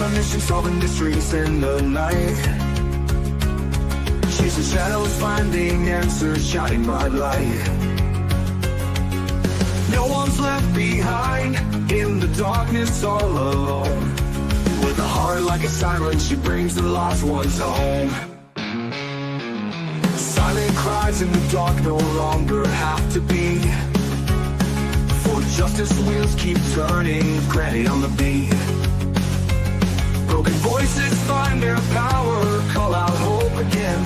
on a mission, solving mysteries in the night. Chasing shadows, finding answers, shining bright light. No one's left behind, in the darkness all alone. With a heart like a siren, she brings the lost ones home. Silent cries in the dark no longer have to be, for justice wheels keep turning, granny on the beat. Broken voices find their power, call out hope again.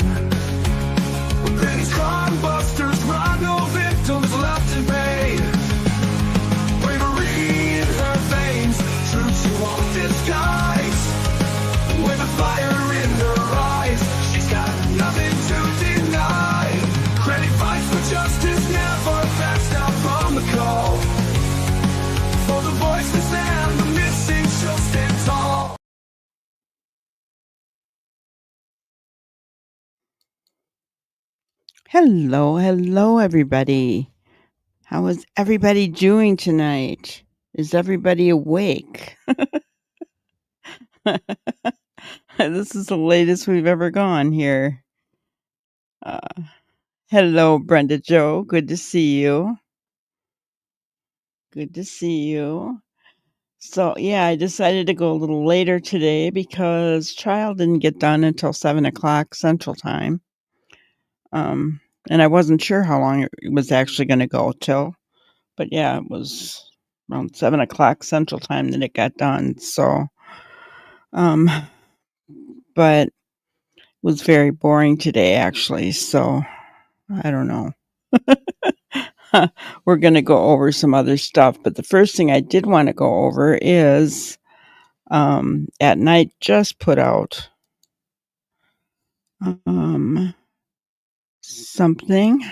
When granny's crime busters ride, no victims left in pain. Bravery in her veins, true she won't disguise. With a fire in her eyes, she's got nothing to deny. Granny fights for justice, never backs down from the call. For the voiceless and the missing, she'll stand tall. Hello, everybody. How is everybody doing tonight? Is everybody awake? This is the latest we've ever gone here. Hello, Brenda Jo. Good to see you. Good to see you. So, yeah, I decided to go a little later today because trial didn't get done until 7 o'clock Central Time. And I wasn't sure how long it was actually going to go till. But yeah, it was around 7 o'clock Central Time that it got done. So, but it was very boring today, actually. So, I don't know. We're going to go over some other stuff. But the first thing I did want to go over is At Night just put out something.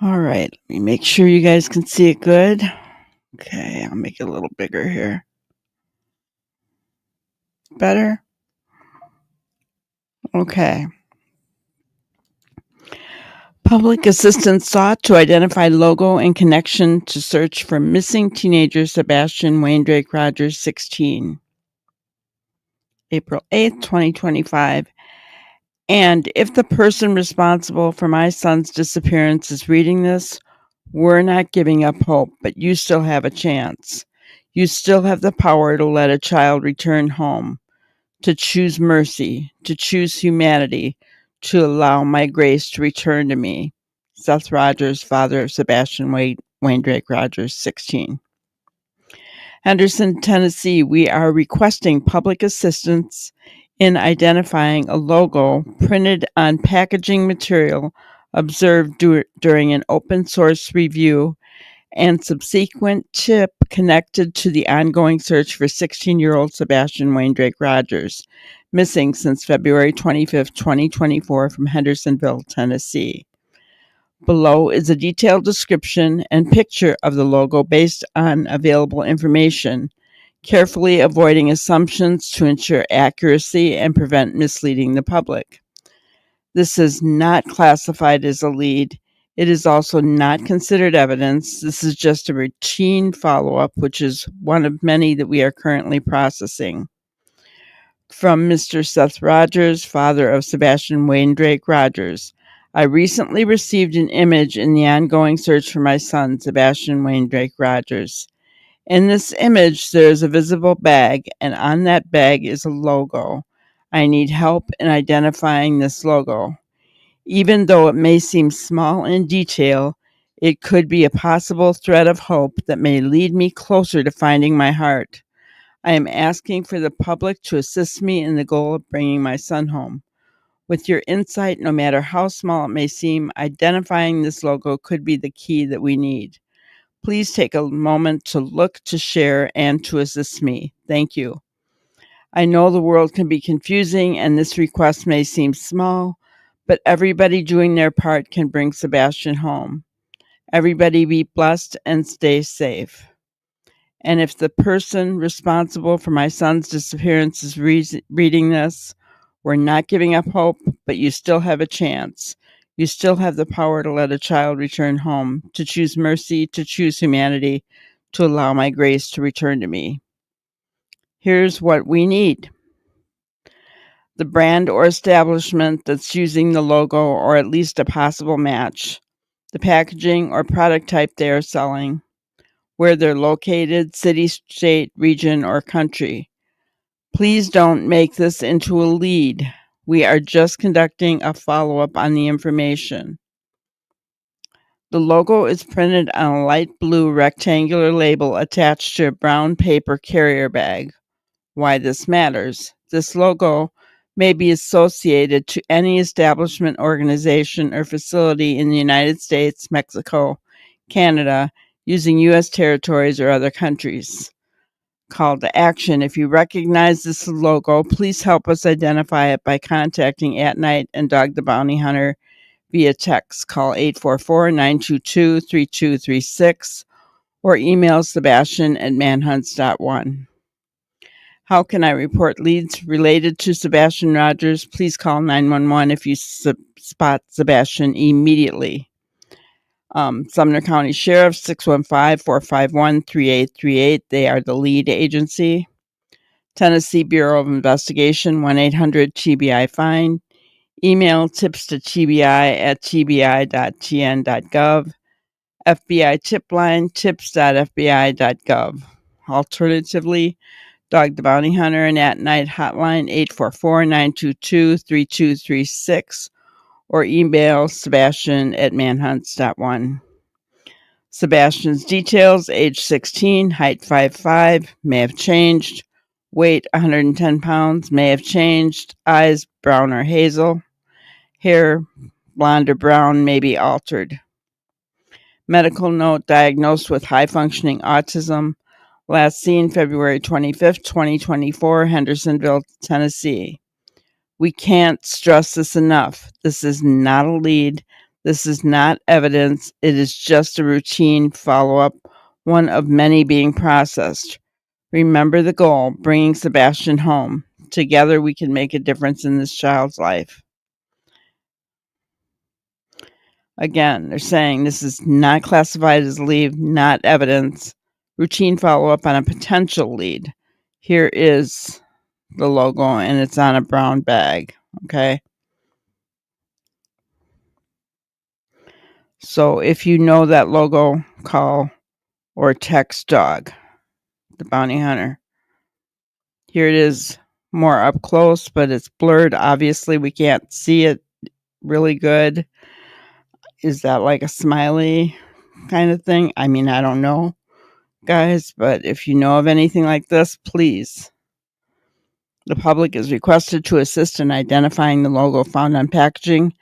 All right. Let me make sure you guys can see it good. Okay. I'll make it a little bigger here. Better? Okay. Public assistance sought to identify logo in connection to search for missing teenager Sebastian Wayne Drake Rogers, 16. April 8th, 2025. And if the person responsible for my son's disappearance is reading this, we're not giving up hope, but you still have a chance. You still have the power to let a child return home, to choose mercy, to choose humanity, to allow my grace to return to me. Seth Rogers, father of Sebastian Wayne Drake Rogers, 16. Henderson, Tennessee, we are requesting public assistance in identifying a logo printed on packaging material observed during an open source review and subsequent tip connected to the ongoing search for 16-year-old Sebastian Wayne Drake Rogers, missing since February 25th, 2024 from Hendersonville, Tennessee. Below is a detailed description and picture of the logo based on available information, carefully avoiding assumptions to ensure accuracy and prevent misleading the public. This is not classified as a lead. It is also not considered evidence. This is just a routine follow-up, which is one of many that we are currently processing. From Mr. Seth Rogers, father of Sebastian Wayne Drake Rogers. I recently received an image in the ongoing search for my son, Sebastian Wayne Drake Rogers. In this image, there is a visible bag, and on that bag is a logo. I need help in identifying this logo. Even though it may seem small in detail, it could be a possible thread of hope that may lead me closer to finding my heart. I am asking for the public to assist me in the goal of bringing my son home. With your insight, no matter how small it may seem, identifying this logo could be the key that we need. Please take a moment to look, to share, and to assist me. Thank you. I know the world can be confusing and this request may seem small, but everybody doing their part can bring Sebastian home. Everybody be blessed and stay safe. And if the person responsible for my son's disappearance is reading this, we're not giving up hope, but you still have a chance. You still have the power to let a child return home, to choose mercy, to choose humanity, to allow my grace to return to me. Here's what we need: the brand or establishment that's using the logo or at least a possible match, the packaging or product type they are selling, where they're located, city, state, region, or country. Please don't make this into a lead. We are just conducting a follow-up on the information. The logo is printed on a light blue rectangular label attached to a brown paper carrier bag. Why this matters: this logo may be associated to any establishment, organization, or facility in the United States, Mexico, Canada, using U.S. territories or other countries. Call to action: if you recognize this logo, please help us identify it by contacting At Night and Dog the Bounty Hunter via text. Call 844-922-3236 or email Sebastian@manhunts.one. How can I report leads related to Sebastian Rogers? Please call 911 if you spot Sebastian immediately. Sumner County Sheriff, 615-451-3838. They are the lead agency. Tennessee Bureau of Investigation, 1-800-TBI-FIND. Email tips to tbi@tbi.tn.gov. FBI tip line, tips.fbi.gov. Alternatively, Dog the Bounty Hunter and At Night hotline, 844-922-3236, or email Sebastian@manhunts.one. Sebastian's details: age 16, height 5'5", may have changed. Weight 110 pounds, may have changed. Eyes brown or hazel. Hair blonde or brown, may be altered. Medical note: diagnosed with high-functioning autism. Last seen February 25th, 2024, Hendersonville, Tennessee. We can't stress this enough. This is not a lead. This is not evidence. It is just a routine follow-up, one of many being processed. Remember the goal: bringing Sebastian home. Together we can make a difference in this child's life. Again, they're saying this is not classified as lead, not evidence. Routine follow-up on a potential lead. Here is the logo, and it's on a brown bag. Okay. So if you know that logo, call or text Dog the Bounty Hunter. Here it is more up close, but it's blurred. Obviously, we can't see it really good. Is that like a smiley kind of thing? I mean, I don't know, guys, but if you know of anything like this, please. The public is requested to assist in identifying the logo found on packaging.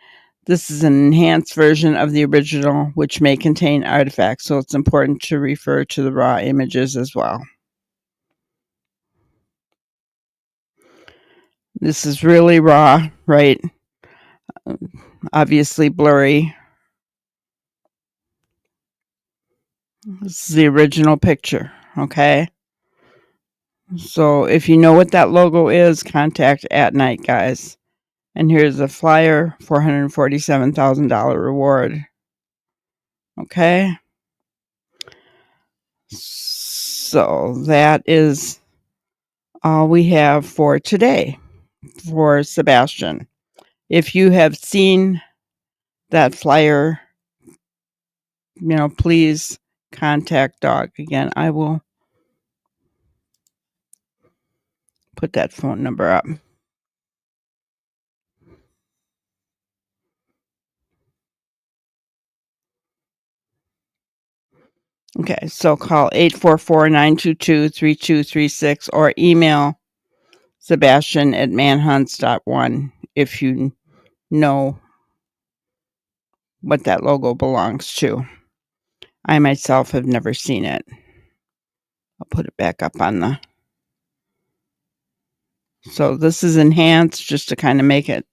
This is an enhanced version of the original, which may contain artifacts, so it's important to refer to the raw images as well. This is really raw, right? Obviously blurry. This is the original picture, okay? So if you know what that logo is, contact At Night, guys. And here's a flyer, $447,000 reward. Okay? So that is all we have for today for Sebastian. If you have seen that flyer, please contact Dog. Again, I will put that phone number up. Okay, so call 844-922-3236 or email Sebastian@manhunts.one if you know what that logo belongs to. I myself have never seen it. I'll put it back up on the... So this is enhanced just to kind of make it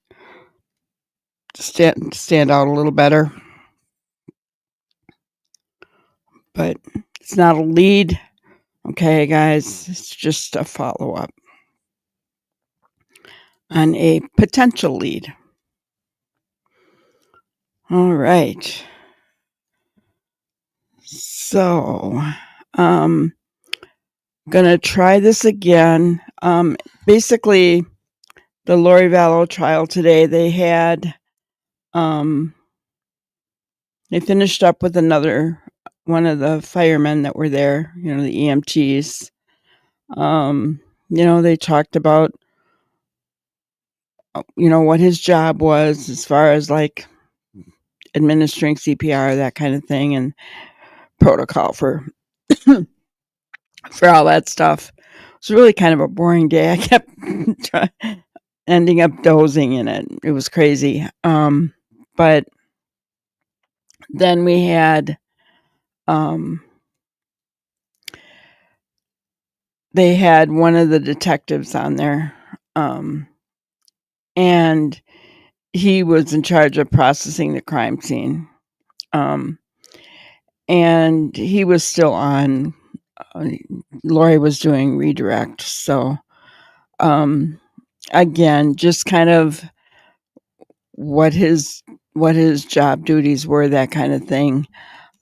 stand out a little better. But it's not a lead. Okay, guys, it's just a follow-up on a potential lead. All right. So, Gonna try this again. Basically, the Lori Vallow trial today, they had, they finished up with another one of the firemen that were there, the EMTs. They talked about, what his job was as far as like administering CPR, that kind of thing, and protocol for all that stuff. It was really kind of a boring day. I kept ending up dozing in it. It was crazy. But then we had, they had one of the detectives on there, and he was in charge of processing the crime scene. And he was still on. Lori was doing redirect. So, again, just kind of what his job duties were, that kind of thing.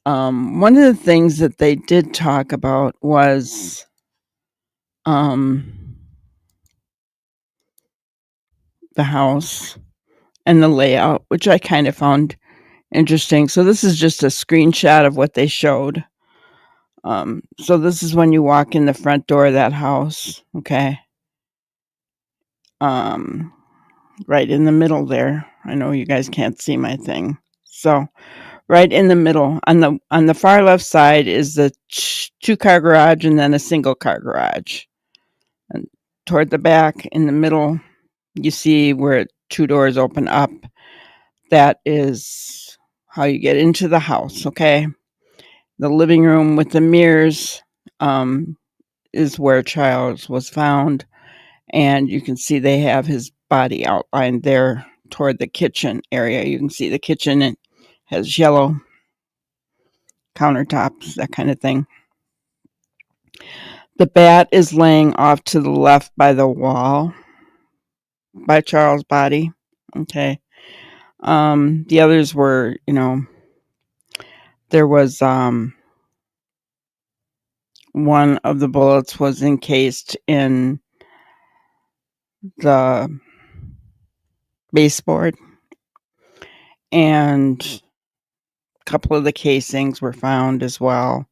One of the things that they did talk about was, the house and the layout, which I kind of found interesting. So this is just a screenshot of what they showed. So this is when you walk in the front door of that house, okay? Right in the middle there. I know you guys can't see my thing. So right in the middle, on the far left side is the 2-car garage and then a single car garage. And toward the back in the middle, you see where 2 doors open up. That is how you get into the house, okay? The living room with the mirrors, is where Charles was found, and you can see they have his body outlined there toward the kitchen area. You can see the kitchen, it has yellow countertops, that kind of thing. The bat is laying off to the left by the wall by Charles' body, okay? The others were, there was, one of the bullets was encased in the baseboard, and a couple of the casings were found as well.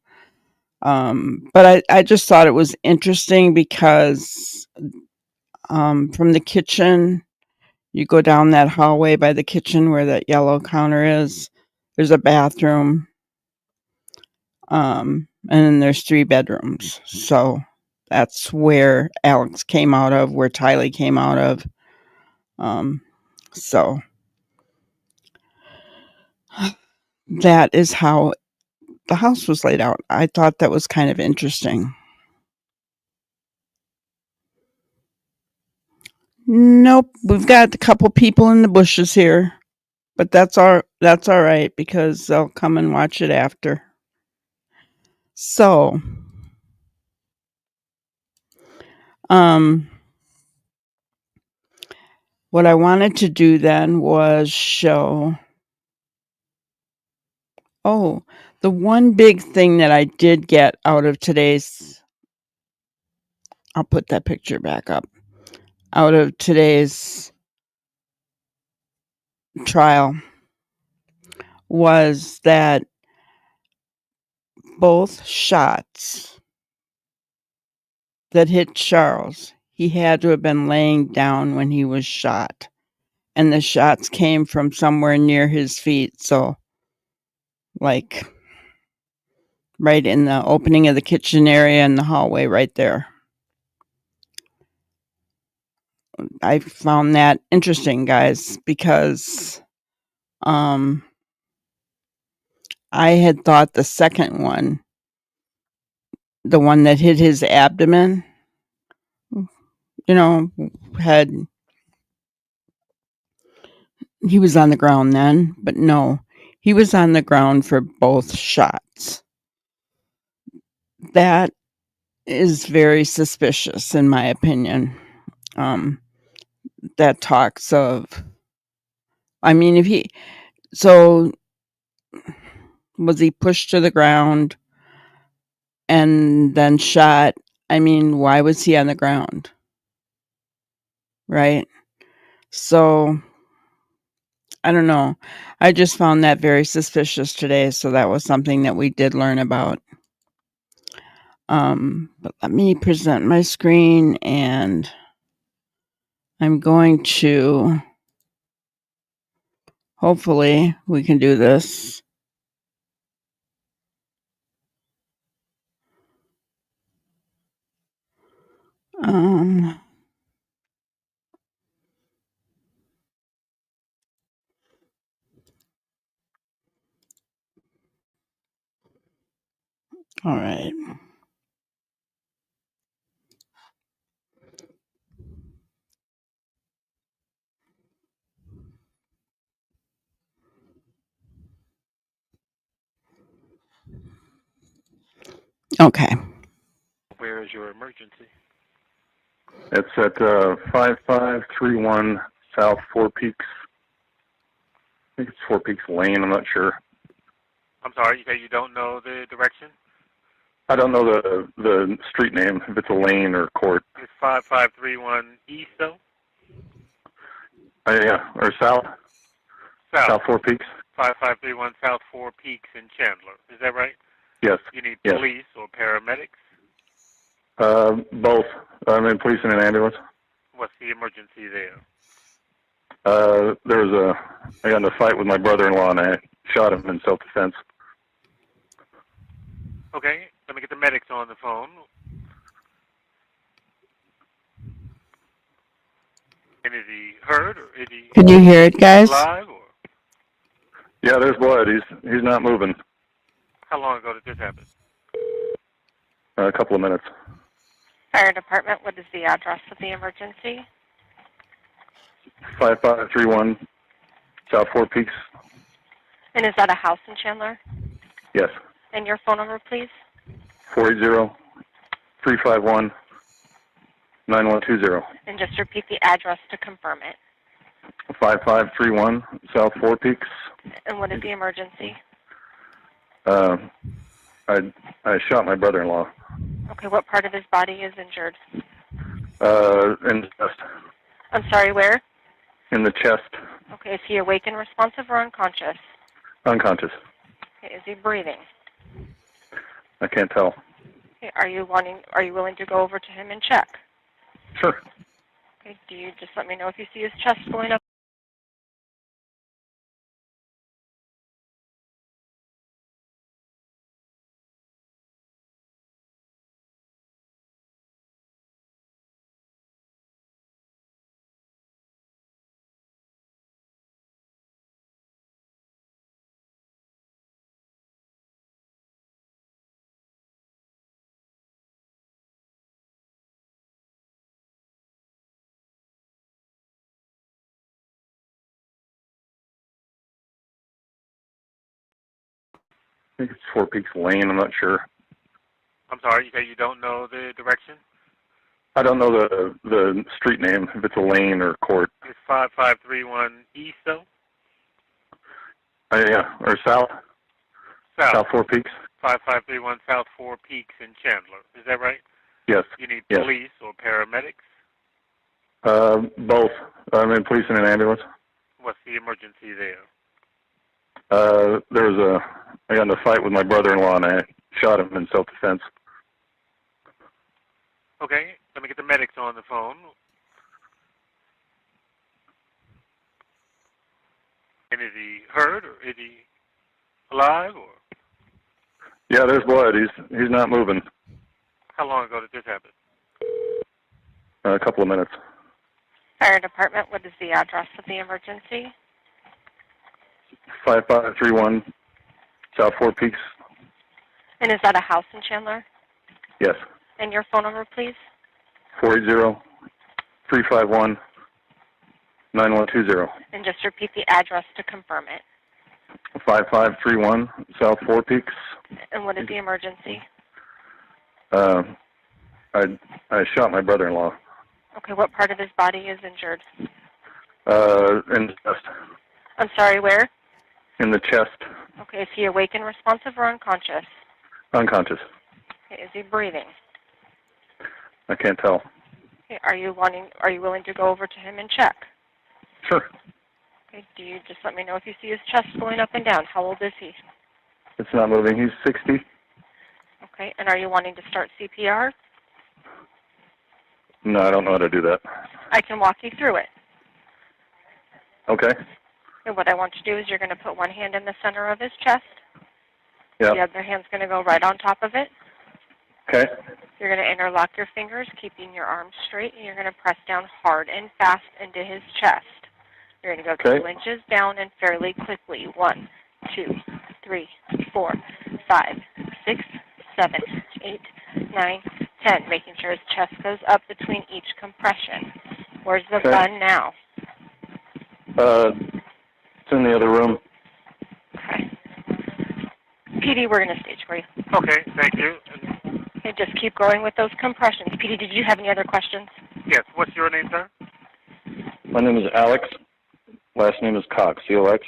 But I just thought it was interesting because, from the kitchen, you go down that hallway by the kitchen where that yellow counter is. There's a bathroom, and then there's 3 bedrooms. So that's where Alex came out of, where Tylee came out of. So that is how the house was laid out. I thought that was kind of interesting. Nope, we've got a couple people in the bushes here, but that's all right because they'll come and watch it after. So, what I wanted to do then was show, the one big thing that I did get out of today's, I'll put that picture back up, out of today's trial was that both shots that hit Charles, he had to have been laying down when he was shot. And the shots came from somewhere near his feet. So, like, right in the opening of the kitchen area and the hallway right there. I found that interesting, guys, because I had thought the second one, the one that hit his abdomen, had, he was on the ground then, but no, he was on the ground for both shots. That is very suspicious, in my opinion. That talks of, I mean, was he pushed to the ground and then shot I mean, why was he on the ground? Right? So, I don't know. I just found that very suspicious today, so that was something that we did learn about. But let me present my screen, and I'm going to, hopefully we can do this. All right. Okay. Where is your emergency? It's at 5531 South Four Peaks. I think it's Four Peaks Lane. I'm not sure. I'm sorry, you say you don't know the direction? I don't know the street name, if it's a lane or court. It's 5531 East, though? Yeah, or South Four Peaks. 5531 South Four Peaks in Chandler. Is that right? Yes. You need Yes. police or paramedics? Both. I'm in police and an ambulance. What's the emergency there? I got in a fight with my brother-in-law and I shot him in self-defense. Okay, let me get the medics on the phone. And is he hurt, or is he Can you hear it, guys? alive, or Yeah, there's blood. He's not moving. how long ago did this happen? A couple of minutes. Fire department, what is the address of the emergency? 5531 South Four Peaks. And is that a house in Chandler? Yes. And your phone number, please? 480-351-9120. And just repeat the address to confirm it. 5531 South Four Peaks. And what is the emergency? I shot my brother-in-law. Okay, what part of his body is injured? In the chest. I'm sorry, where? In the chest. Okay, is he awake and responsive or unconscious? Unconscious. Okay, is he breathing? I can't tell. Okay, are you willing to go over to him and check? Sure. Okay, do you just let me know if you see his chest going up? I think it's Four Peaks Lane. I'm not sure. I'm sorry, you say you don't know the direction? I don't know the street name, if it's a lane or court. It's 5531 East, though? Yeah, or South Four Peaks. 5531 South Four Peaks in Chandler. Is that right? Yes. You need Yes. police or paramedics? Both. I'm in police and an ambulance. What's the emergency there? I got in a fight with my brother-in-law and I shot him in self-defense. Okay, let me get the medics on the phone. And is he hurt, or is he alive, or Yeah, there's blood. He's not moving. how long ago did this happen? A couple of minutes. Fire department, what is the address of the emergency? 5531 South Four Peaks. And is that a house in Chandler? Yes. And your phone number, please? 480-351-9120. And just repeat the address to confirm it. 5531 South Four Peaks. And what is the emergency? I shot my brother-in-law. Okay, what part of his body is injured? In the chest. I'm sorry, where? In the chest. Okay, is he awake and responsive or unconscious? Unconscious. Okay, is he breathing? I can't tell. Okay, are you willing to go over to him and check? Sure. Okay, do you just let me know if you see his chest going up and down? How old is he? It's not moving. He's 60. Okay, and are you wanting to start CPR? No, I don't know how to do that. I can walk you through it. Okay. And what I want you to do is you're going to put one hand in the center of his chest. Yeah. The other hand's going to go right on top of it. Okay. You're going to interlock your fingers, keeping your arms straight, and you're going to press down hard and fast into his chest. You're going to go 2 inches down and fairly quickly. 1, 2, 3, 4, 5, 6, 7, 8, 9, 10. Making sure his chest goes up between each compression. Where's the gun now? It's in the other room. Okay. PD, we're going to stage for you. Okay, thank you. Okay, just keep going with those compressions. PD, did you have any other questions? Yes, what's your name, sir? My name is Alex. Last name is Cox, C-O-X.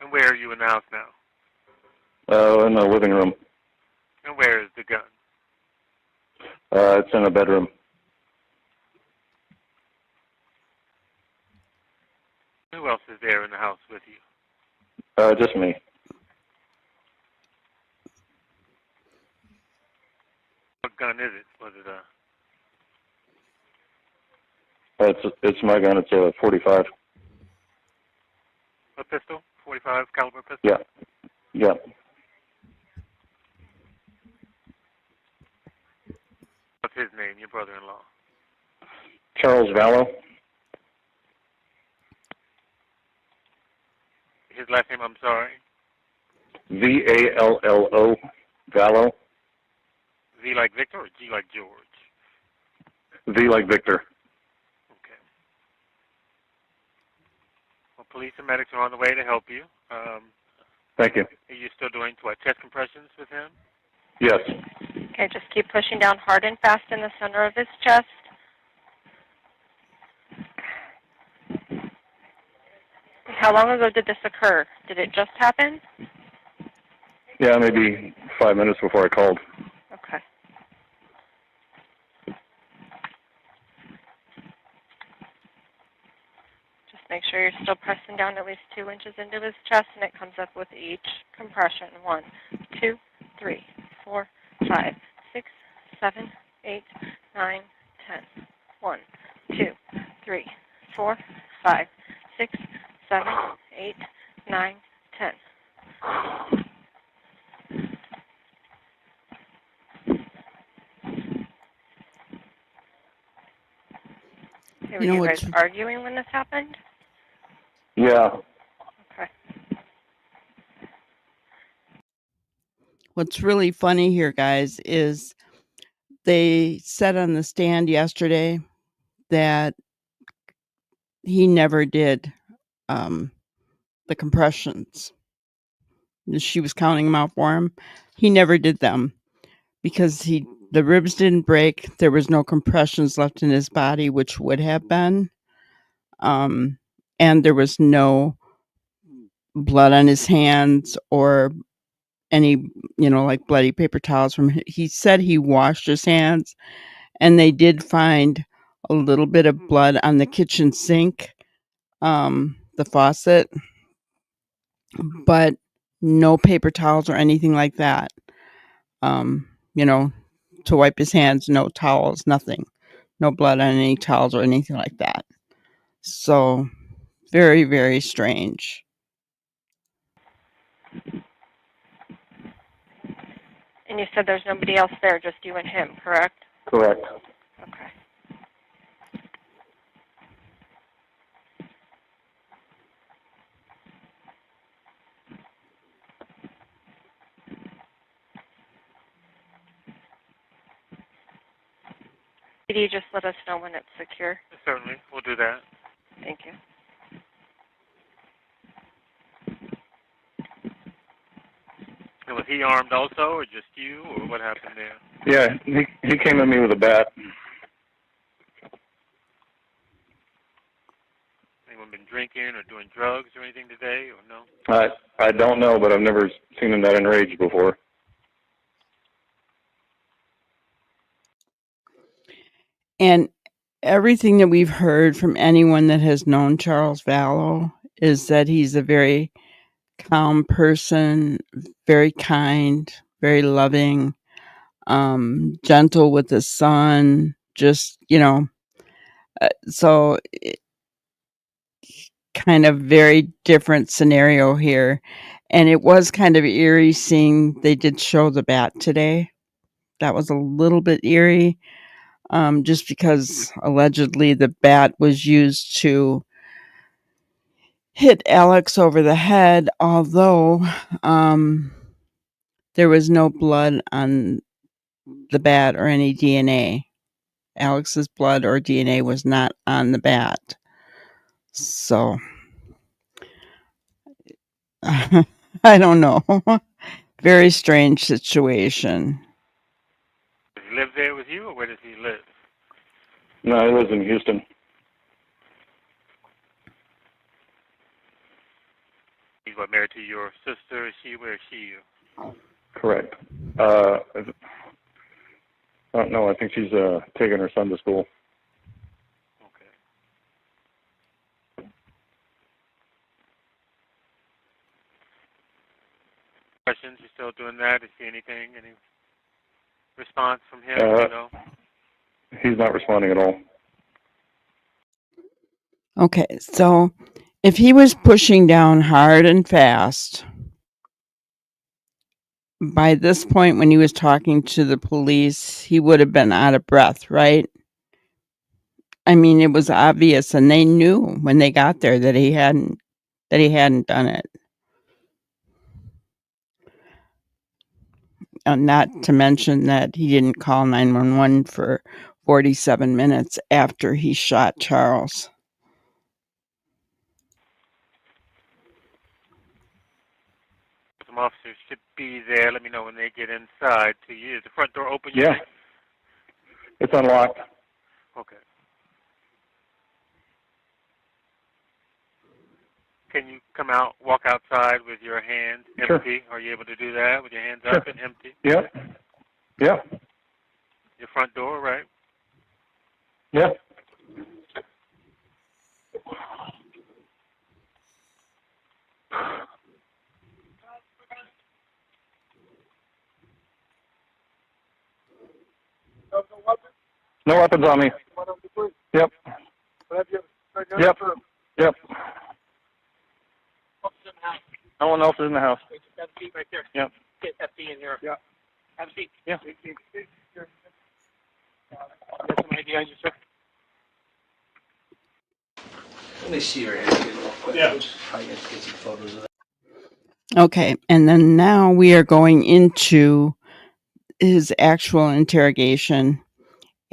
And where are you in the house now? In the living room. And where is the gun? It's in a bedroom. Who else is there in the house with you? Just me. What gun is it? Was it It's my gun. It's a .45. a pistol? 45 caliber pistol? Yeah. Yeah. What's his name, your brother-in-law? Charles Vallow. His last name, I'm sorry? V-A-L-L-O. Vallow. V like Victor or G like George? V like Victor. Okay. Well, police and medics are on the way to help you. Thank you. Are you still doing, chest compressions with him? Yes. Okay, just keep pushing down hard and fast in the center of his chest. How long ago did this occur? Did it just happen? Yeah, maybe 5 minutes before I called. Okay. Just make sure you're still pressing down at least 2 inches into his chest, and it comes up with each compression. 1, 2, 3, 4, 5, 6, 7, 8, 9, 10. 1, 2, 3, 4, 5, 6, 7, 8, 9, 10. Okay, were you guys arguing when this happened? Yeah. Okay. What's really funny here, guys, is they said on the stand yesterday that he never did the compressions. She was counting them out for him. He never did them because the ribs didn't break. There was no compressions left in his body, which would have been. And there was no blood on his hands or any, like bloody paper towels from him. He said he washed his hands, and they did find a little bit of blood on the kitchen sink, the faucet, but no paper towels or anything like that. To wipe his hands, no towels, nothing. No blood on any towels or anything like that. So, very, very strange. And you said there's nobody else there, just you and him, correct? Correct. Okay. Could you just let us know when it's secure? Certainly, we'll do that. Thank you. And was he armed also, or just you, or what happened there? Yeah, he came at me with a bat. Anyone been drinking or doing drugs or anything today, or no? I don't know, but I've never seen him that enraged before. And everything that we've heard from anyone that has known Charles Vallow is that he's a very calm person, very kind, very loving, gentle with his son, just, so kind of very different scenario here. And it was kind of eerie seeing they did show the bat today. That was a little bit eerie, just because allegedly the bat was used to hit Alex over the head, although there was no blood on the bat or any DNA. Alex's blood or DNA was not on the bat. So, I don't know. Very strange situation. Does he live there with you, or where does he live? No, he lives in Houston. He's married to your sister. Is she? Where is she? Correct. No, I think she's taking her son to school. Okay. Questions? You still doing that? Is see anything? Any response from him? He's not responding at all. Okay, so if he was pushing down hard and fast, by this point when he was talking to the police, he would have been out of breath, right? I mean, it was obvious, and they knew when they got there that he hadn't done it. Not to mention that he didn't call 911 for 47 minutes after he shot Charles. Some officers should be there. Let me know when they get inside to you. Is the front door open? Yeah. It's unlocked. Okay. Can you come out, walk outside with your hands empty? Sure. Are you able to do that with your hands up and empty? Yeah. Yeah. Your front door, right? Yeah. No weapons on me. Yep. Yep. Yep. No one else is in the house. Have a seat right there. Yep. Get FD in here. Yeah. Have a seat. Yeah. Got some ID on you, sir? Let me see your hand real quick. Yeah. I get some photos of that. Okay, and then now we are going into his actual interrogation,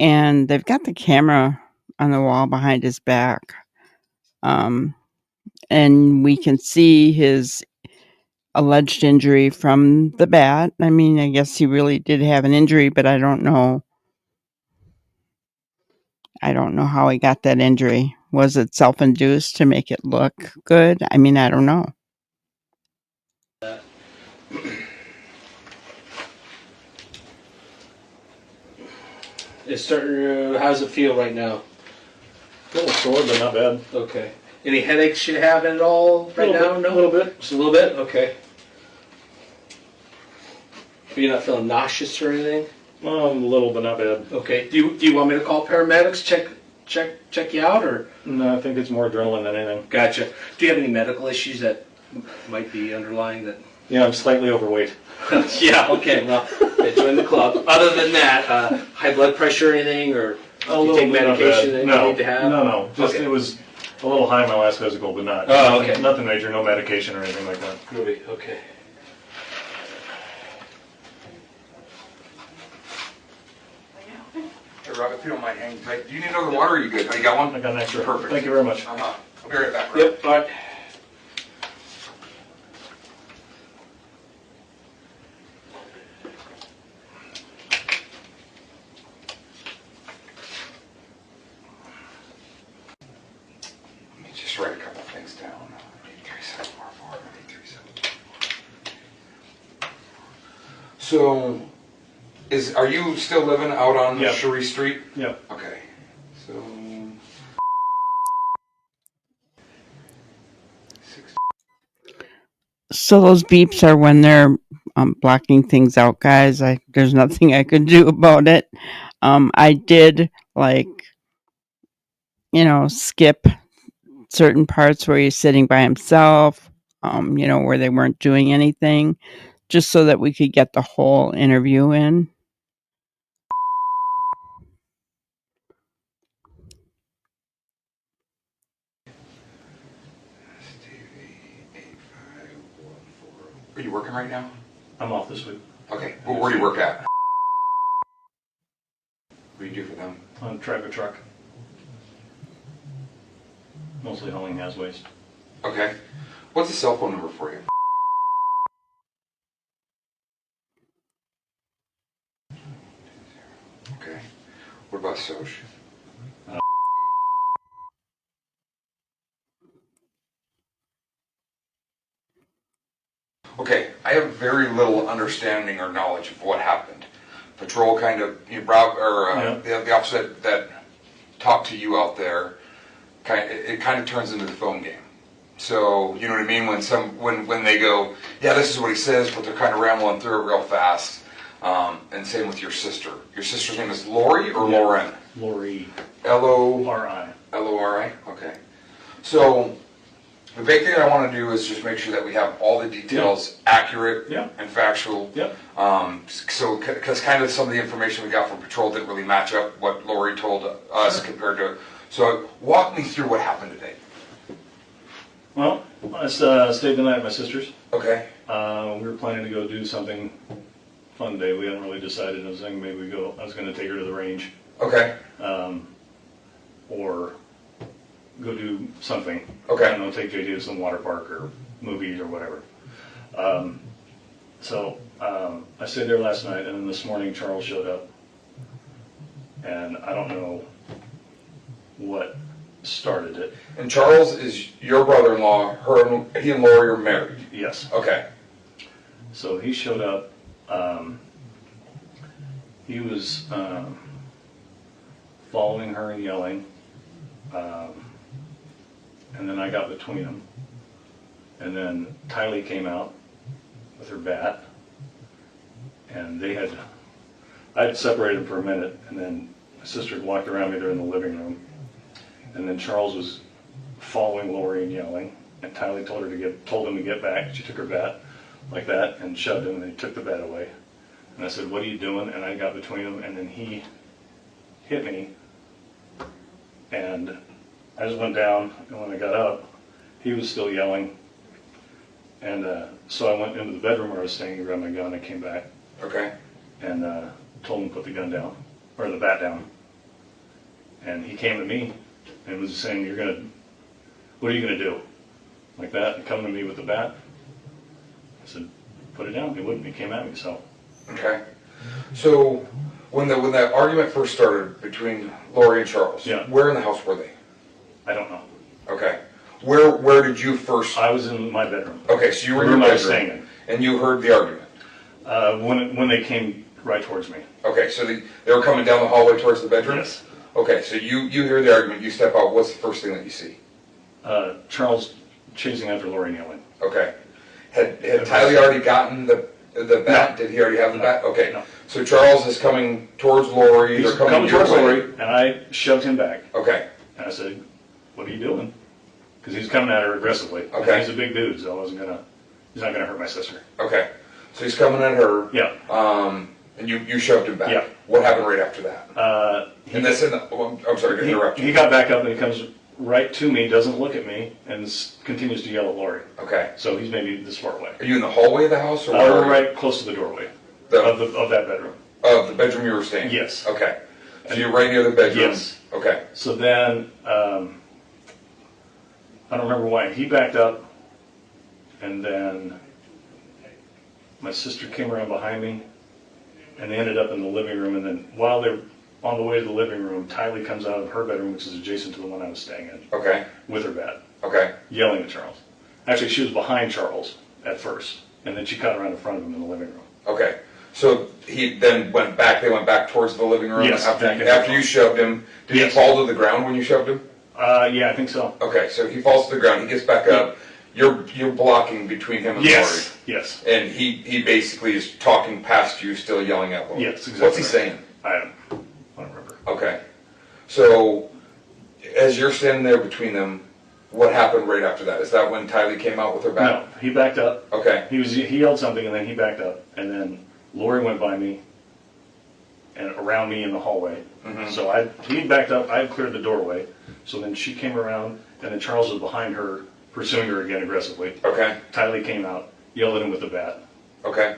and they've got the camera on the wall behind his back, and we can see his alleged injury from the bat. I mean, I guess he really did have an injury, but I don't know how he got that injury. Was it self-induced to make it look good? I mean, I don't know. It's starting to, how does it feel right now? A little sore, but not bad. Okay. Any headaches you have at all right now? No? A little bit. Just a little bit? Okay. You're not feeling nauseous or anything? A little, but not bad. Okay. Do you want me to call paramedics, check you out, or? No, I think it's more adrenaline than anything. Gotcha. Do you have any medical issues that might be underlying that? Yeah, I'm slightly overweight. Yeah, okay, well, join the club. Other than that, high blood pressure or anything, or do you take medication that you need to have? No. Just okay. It was a little high in my last physical, but not. Oh, okay. Nothing major, no medication or anything like that. Groovy, okay. Hey, Rob, if you don't mind hanging tight. Do you need another water or are you good? Oh, you got one? I got an extra. Perfect. Thank you very much. I'll be right back, Rob. Yep, all right. Let me just write a couple things down. 83744, 837. So, are you still living out on Yep. Cherie Street? Yep. Okay. So those beeps are when they're blocking things out, guys. There's nothing I could do about it. I did skip certain parts where he's sitting by himself, where they weren't doing anything, just so that we could get the whole interview in. Are you working right now? I'm off this week. Okay. Well, where do you work at? What do you do for them? On drive a truck. Mostly hauling haz waste. Okay. What's the cell phone number for you? Okay. What about Soch? Okay, I have very little understanding or knowledge of what happened. Patrol kind of, the officer that talked to you out there, it kind of turns into the phone game. So, you know what I mean? When they go, yeah, this is what he says, but they're kind of rambling through it real fast. And same with your sister. Your sister's name is Lori or Lauren? Lori. Lori. Lori? Okay. So, the big thing I want to do is just make sure that we have all the details accurate and factual. So, because kind of some of the information we got from Patrol didn't really match up what Lori told us compared to. So, walk me through what happened today. Well, I stayed the night at my sister's. Okay. We were planning to go do something fun today. We hadn't really decided. I was thinking maybe I was going to take her to the range. Okay. Or go do something. Okay. I don't know, take JD to some water park or movies or whatever. So I stayed there last night, and then this morning Charles showed up. And I don't know what started it. And Charles is your brother-in-law. He and Lori are married. Yes. Okay. So he showed up. He was following her and yelling. And then I got between them. And then Tylee came out with her bat. And I had separated them for a minute, and then my sister walked around me there in the living room. And then Charles was following Lori and yelling, and Tylee told him to get back. She took her bat like that and shoved him, and he took the bat away. And I said, "What are you doing?" And I got between them, and then he hit me, and I just went down. And when I got up, he was still yelling, and so I went into the bedroom where I was staying and grabbed my gun. I came back. Okay. And told him to put the gun down, or the bat down. And he came to me and was saying, "What are you gonna do?" Like that, and coming to me with the bat. I said, "Put it down." He wouldn't. He came at me. So. Okay. So when that argument first started between Lori and Charles, where in the house were they? I don't know. Okay. Where did you first? I was in my bedroom. Okay, so you were in your bedroom, and you heard the argument. When they came right towards me. Okay, so they were coming down the hallway towards the bedroom? Yes. Okay, so you hear the argument, you step out, what's the first thing that you see? Charles chasing after Lori and yelling. Okay. Had Tylee already gotten the bat? No. Did he already have the bat? Okay. No. So Charles is coming towards Lori. He's coming towards Lori, and I shoved him back. Okay. And I said, "What are you doing?" Because he's coming at her aggressively. Okay. And he's a big dude, so he's not gonna hurt my sister. Okay. So he's coming at her. Yeah. And you shoved him back. Yeah. What happened right after that? I'm sorry to interrupt you. He got back up and he comes right to me, doesn't look at me, and continues to yell at Lori. Okay. So he's maybe this far away. Are you in the hallway of the house, or we're right close to the doorway of that bedroom. Of the bedroom you were staying? Yes. Okay. So you're right near the bedroom? Yes. Okay. So then, I don't remember why, he backed up, and then my sister came around behind me, and they ended up in the living room, and then while they're on the way to the living room, Tylee comes out of her bedroom, which is adjacent to the one I was staying in. Okay. With her bat. Okay. Yelling at Charles. Actually, she was behind Charles at first, and then she cut around in front of him in the living room. Okay. So he then went back, they went back towards the living room? Yes. After you shoved him, did he fall to the ground when you shoved him? Yeah, I think so. Okay, so he falls to the ground, he gets back up, You're blocking between him and Yes. Lori. Yes. And he basically is talking past you, still yelling at Lori. Yes, exactly. What's he saying? I don't remember. Okay. So, as you're standing there between them, what happened right after that? Is that when Tylee came out with her bat? No, he backed up. Okay. He yelled something and then he backed up, and then Lori went by me and around me in the hallway. Mm-hmm. So he backed up. I had cleared the doorway. So then she came around, and then Charles was behind her, pursuing her again aggressively. Okay. Tylee came out, yelled at him with the bat. Okay.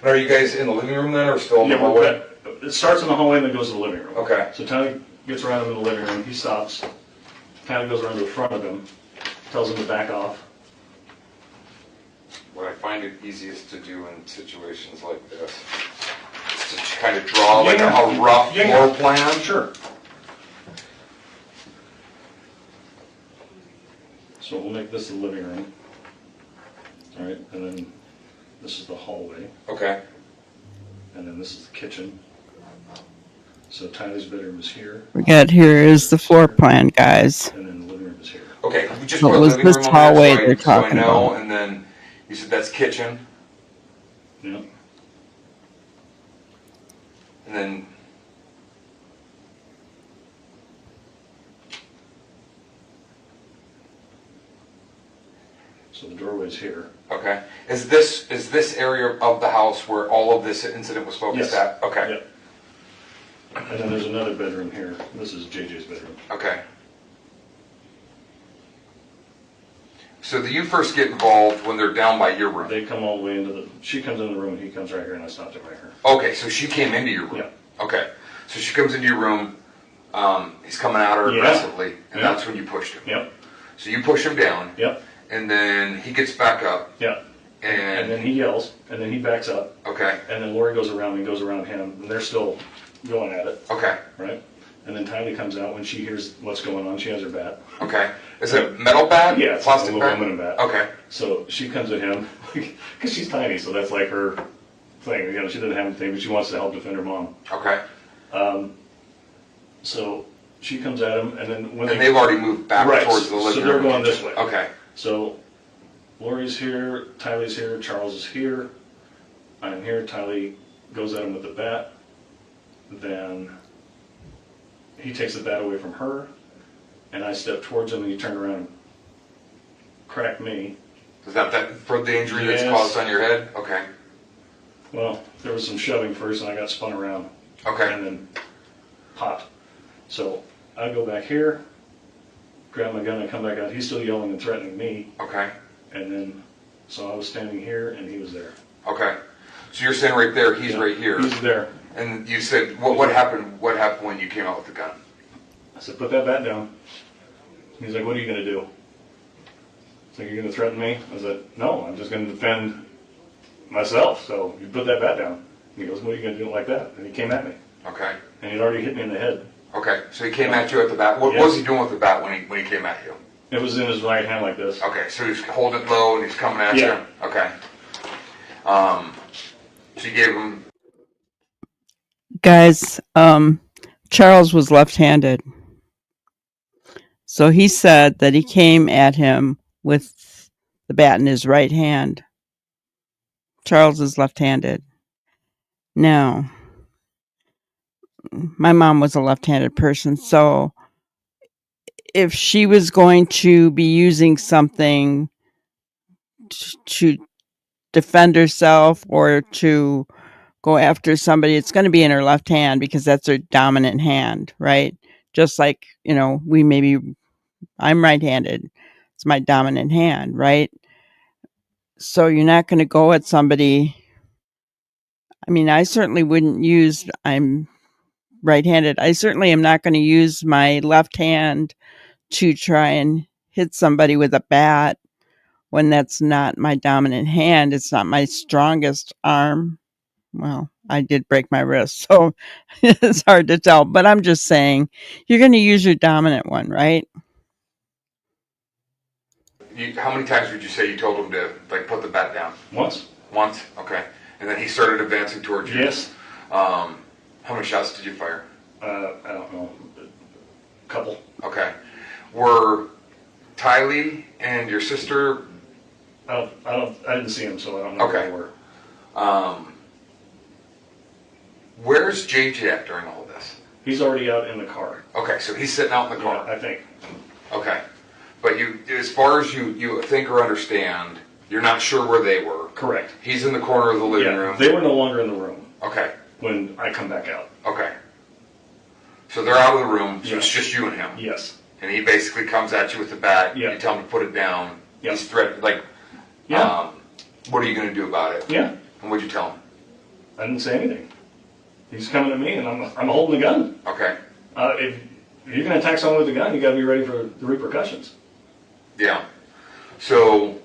And are you guys in the living room then, or still in the hallway? It starts in the hallway and then goes to the living room. Okay. So Tylee gets around him in the living room. He stops. Tylee goes around to the front of him, tells him to back off. What I find it easiest to do in situations like this is to kind of draw like a rough floor plan. Sure. So we'll make this the living room. All right, and then this is the hallway, Okay. and then this is the kitchen. So Tylee's bedroom is here, We got here is the floor plan, guys. and then the living room is here. Okay. We just What put was living this room on hallway there they're so I talking know, about? and then you said that's kitchen, Yeah. and then So the doorway's here. okay. Is this area of the house where all of this incident was focused Yes. at? Okay. Yep. And then there's another bedroom here. This is JJ's bedroom. Okay. So do you first get involved when they're down by your room? They come all the way into the. She comes in the room, he comes right here, and I stopped him right here. Okay, so she came into your room. Yeah. Okay, so she comes into your room. He's coming at her Yeah. aggressively, and Yeah. that's when you pushed him. Yep. So you push him down, Yep. and then he gets back up, Yep. And and then he yells, and then he backs up, okay, and then Lori goes around and goes around him, and they're still going at it, okay, right? And then Tylee comes out when she hears what's going on. She has her bat. okay. Is it a metal bat? Yeah, it's Plastic a bat. aluminum bat. Okay, So she comes at him because she's tiny, so that's like her thing. You know, she doesn't have anything, but she wants to help defend her mom. okay. So she comes at him, and then when And they've already moved back Right, towards the living so they're room. going this way. Okay, So Lori's here, Tylee's here, Charles is here, I'm here, Tylee goes at him with the bat, then he takes the bat away from her, and I step towards him and he turned around and cracked me. is that for the injury that's Yes. caused on your head? Okay, Well, there was some shoving first and I got spun around okay, and then popped. So I go back here, grab my gun and come back out. He's still yelling and threatening me, okay, and then, so I was standing here and he was there. okay. So you're saying right there, he's Yeah, right here. He's there. And you said, what happened? What happened when you came out with the gun? I said, put that bat down. He's like, what are you going to do? He's like, you're going to threaten me? I said, no, I'm just going to defend myself. So you put that bat down. And he goes, what are you going to do like that? And he came at me. Okay. And he'd already hit me in the head. Okay. So he came at you at the bat. What Yes. was he doing with the bat when he came at you? It was in his right hand like this. Okay. So he's holding it low and he's coming at Yeah. you. Okay. So you gave him. Guys, Charles was left-handed. So he said that he came at him with the bat in his right hand. Charles is left-handed. Now, my mom was a left-handed person, so if she was going to be using something to defend herself or to go after somebody, it's going to be in her left hand because that's her dominant hand, right? Just like, I'm right-handed. It's my dominant hand, right? So you're not going to go at somebody. I mean, I certainly wouldn't use, I'm right-handed. I certainly am not going to use my left hand to try and hit somebody with a bat when that's not my dominant hand. It's not my strongest arm. Well, I did break my wrist, so it's hard to tell. But I'm just saying, you're going to use your dominant one, right? How many times would you say you told him to put the bat down? Once. Once. Okay. And then he started advancing towards you. Yes. How many shots did you fire? I don't know. A couple. Okay. Were Tylee and your sister I didn't see him, so I don't know where Okay. they were. Where's JJ at during all this? He's already out in the car. Okay, so he's sitting out in the car. Yeah, I think. Okay. But you, as far as you think or understand, you're not sure where they were. Correct. He's in the corner of the living Yeah, room. they were no longer in the room Okay. when I come back out. Okay. So they're out of the room, so Yeah. it's just you and him. Yes. And he basically comes at you with the bat. Yeah. You tell him to put it down. Yeah. He's threatened, like, Yeah. what are you going to do about it? Yeah. And what'd you tell him? I didn't say anything. He's coming at me, and I'm holding the gun. Okay. If you're going to attack someone with a gun, you got to be ready for the repercussions. Yeah. So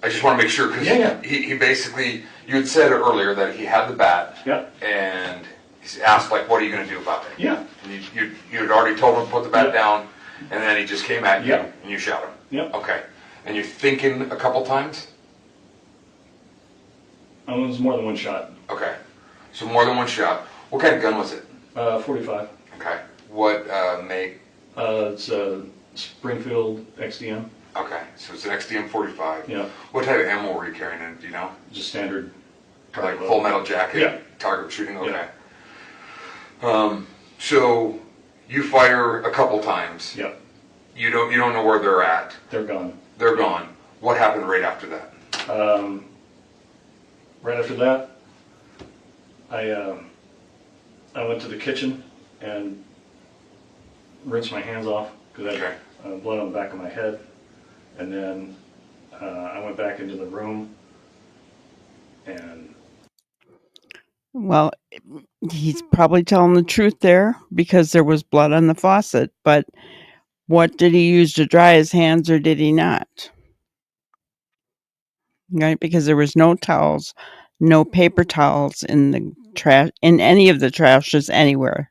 I just want to make sure because Yeah. he basically, you had said earlier that he had the bat. Yeah. And he's asked like, what are you going to do about it? Yeah. And you had already told him to put the bat Yep. down, and then he just came at you Yep. and you shot him. Yep. Okay. And you're thinking a couple times? It was more than one shot. Okay. So more than one shot. What kind of gun was it? 45. Okay. What make? It's a Springfield XDM. Okay. So it's an XDM 45. Yeah. What type of ammo were you carrying in? Do you know? Just standard. Like full metal jacket? Yeah. Target shooting? Okay. Yeah. So you fire a couple times. Yep. You don't know where they're at. They're gone. They're gone. What happened right after that? Right after that, I went to the kitchen and rinsed my hands off because I had blood on the back of my head. And then I went back into the room and... Well, he's probably telling the truth there because there was blood on the faucet, but what did he use to dry his hands or did he not? Right? Because there was no towels, no paper towels in the trash, in any of the trashes anywhere.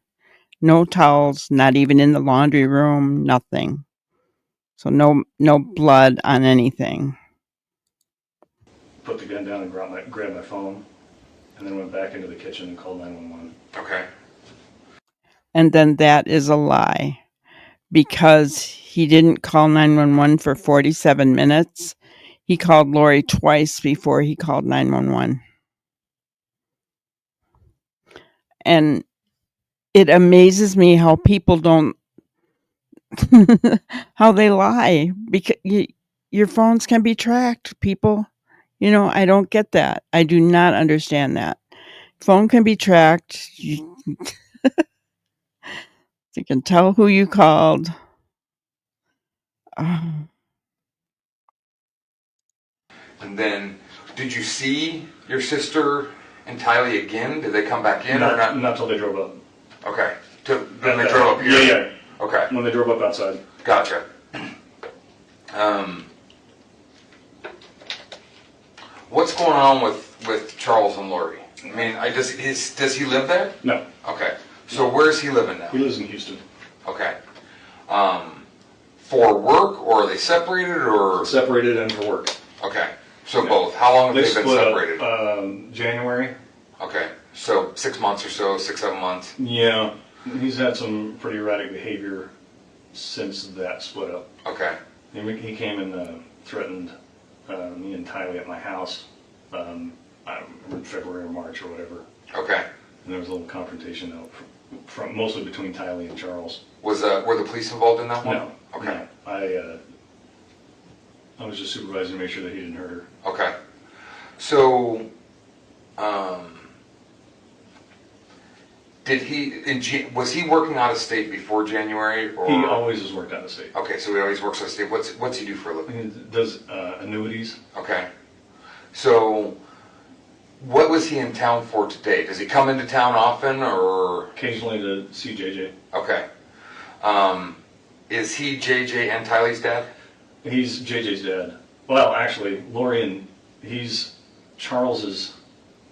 No towels, not even in the laundry room, nothing. So no blood on anything. Put the gun down and grabbed my phone and then went back into the kitchen and called 911. Okay. And then that is a lie because he didn't call 911 for 47 minutes. He called Lori twice before he called 911. And it amazes me how people don't, how they lie because your phones can be tracked, people. You know, I don't get that. I do not understand that. Phone can be tracked. You can tell who you called. And then, did you see your sister and Tylee again? Did they come back in or not? Not until they drove up. Okay. Then they drove up here? Yeah. Okay. When they drove up outside. Gotcha. What's going on with Charles and Lori? I mean, does he live there? No. Okay. So where's he living now? He lives in Houston. Okay. For work, or are they separated, or? Separated and for work. Okay. So both. How long have they been split separated? up, January. Okay. So 6 months or so, 6, 7 months. Yeah. He's had some pretty erratic behavior since that split up. Okay. He came and threatened me and Tylee at my house. I don't remember in February or March or whatever. Okay. And there was a little confrontation though, from mostly between Tylee and Charles. Were the police involved in that one? No. Okay. No. I was just supervising to make sure that he didn't hurt her. Okay. So, was he working out of state before January? Or? He always has worked out of state. Okay, so he always works out of state. What's he do for a living? He does annuities. Okay. So, what was he in town for today? Does he come into town often, or? Occasionally to see JJ. Okay. Is he JJ and Tylee's dad? He's JJ's dad. Well, actually, he's Charles's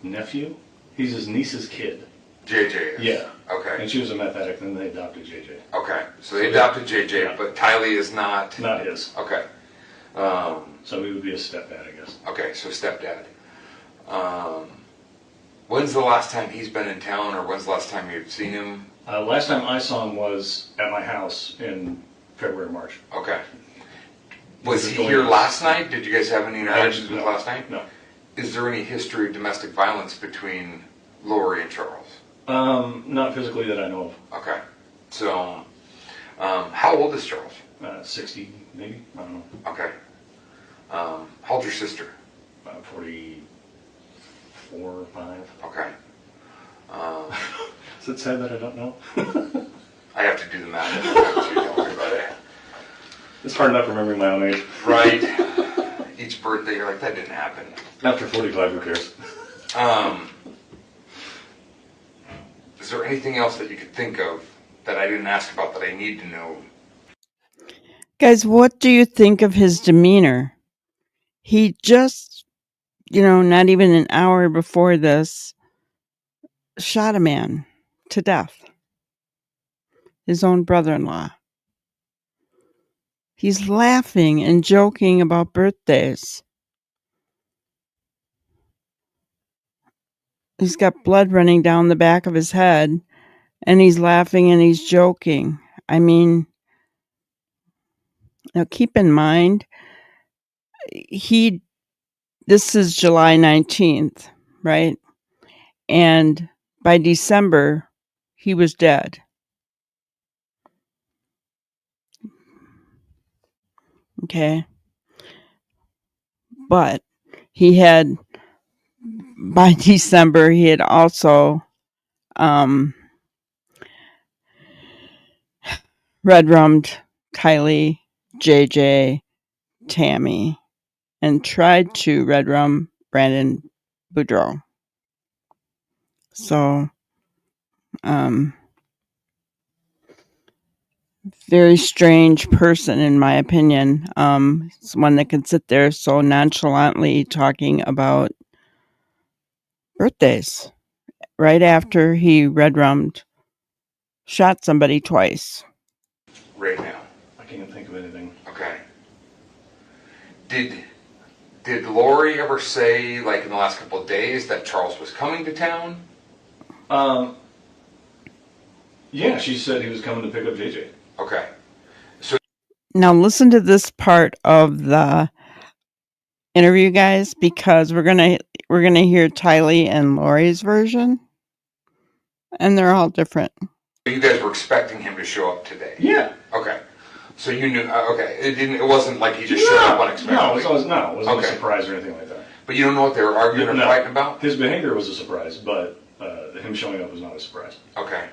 nephew. He's his niece's kid. JJ is? Yeah. Okay. And she was a meth addict, and they adopted JJ. Okay. So they adopted JJ, Yeah. but Tylee is not? Not his. Okay. So he would be a stepdad, I guess. Okay, so stepdad. When's the last time he's been in town, or when's the last time you've seen him? Last time I saw him was at my house in February, March. Okay. Was he here last night? Did you guys have any interactions with last night? No. Is there any history of domestic violence between Lori and Charles? Not physically that I know Okay. So, how old is Charles? of. 60, maybe? I don't know. Okay. How old's your sister? 44 or 5. Okay. Is it sad that I don't know? I have to do the math. Don't worry about it. It's hard enough remembering my own age. Right. Each birthday, you're like, that didn't happen. After 45, who cares? Is there anything else that you could think of that I didn't ask about that I need to know? Guys, what do you think of his demeanor? He just, not even an hour before this, shot a man to death. His own brother-in-law. He's laughing and joking about birthdays. He's got blood running down the back of his head, and he's laughing and he's joking. I mean, now keep in mind, this is July 19th, right? And by December, he was dead. Okay. But by December, he had also red-rummed Kylie, JJ, Tammy, and tried to red-rum Brandon Boudreaux. So, very strange person, in my opinion. It's one that can sit there so nonchalantly talking about birthdays right after he red-rummed, shot somebody twice. Right now. I can't think of anything. Okay. Did Lori ever say, like in the last couple of days, that Charles was coming to town? Yeah, she said he was coming to pick up JJ. Okay. Now listen to this part of the interview, guys, because we're gonna hear Tylee and Lori's version, and they're all different. You guys were expecting him to show up today? Yeah. Okay. So you knew, okay. It wasn't like he just showed up unexpectedly? No, it wasn't a surprise or anything like that. But you don't know what they were arguing or fighting about? His behavior was a surprise, but him showing up was not a surprise. Okay.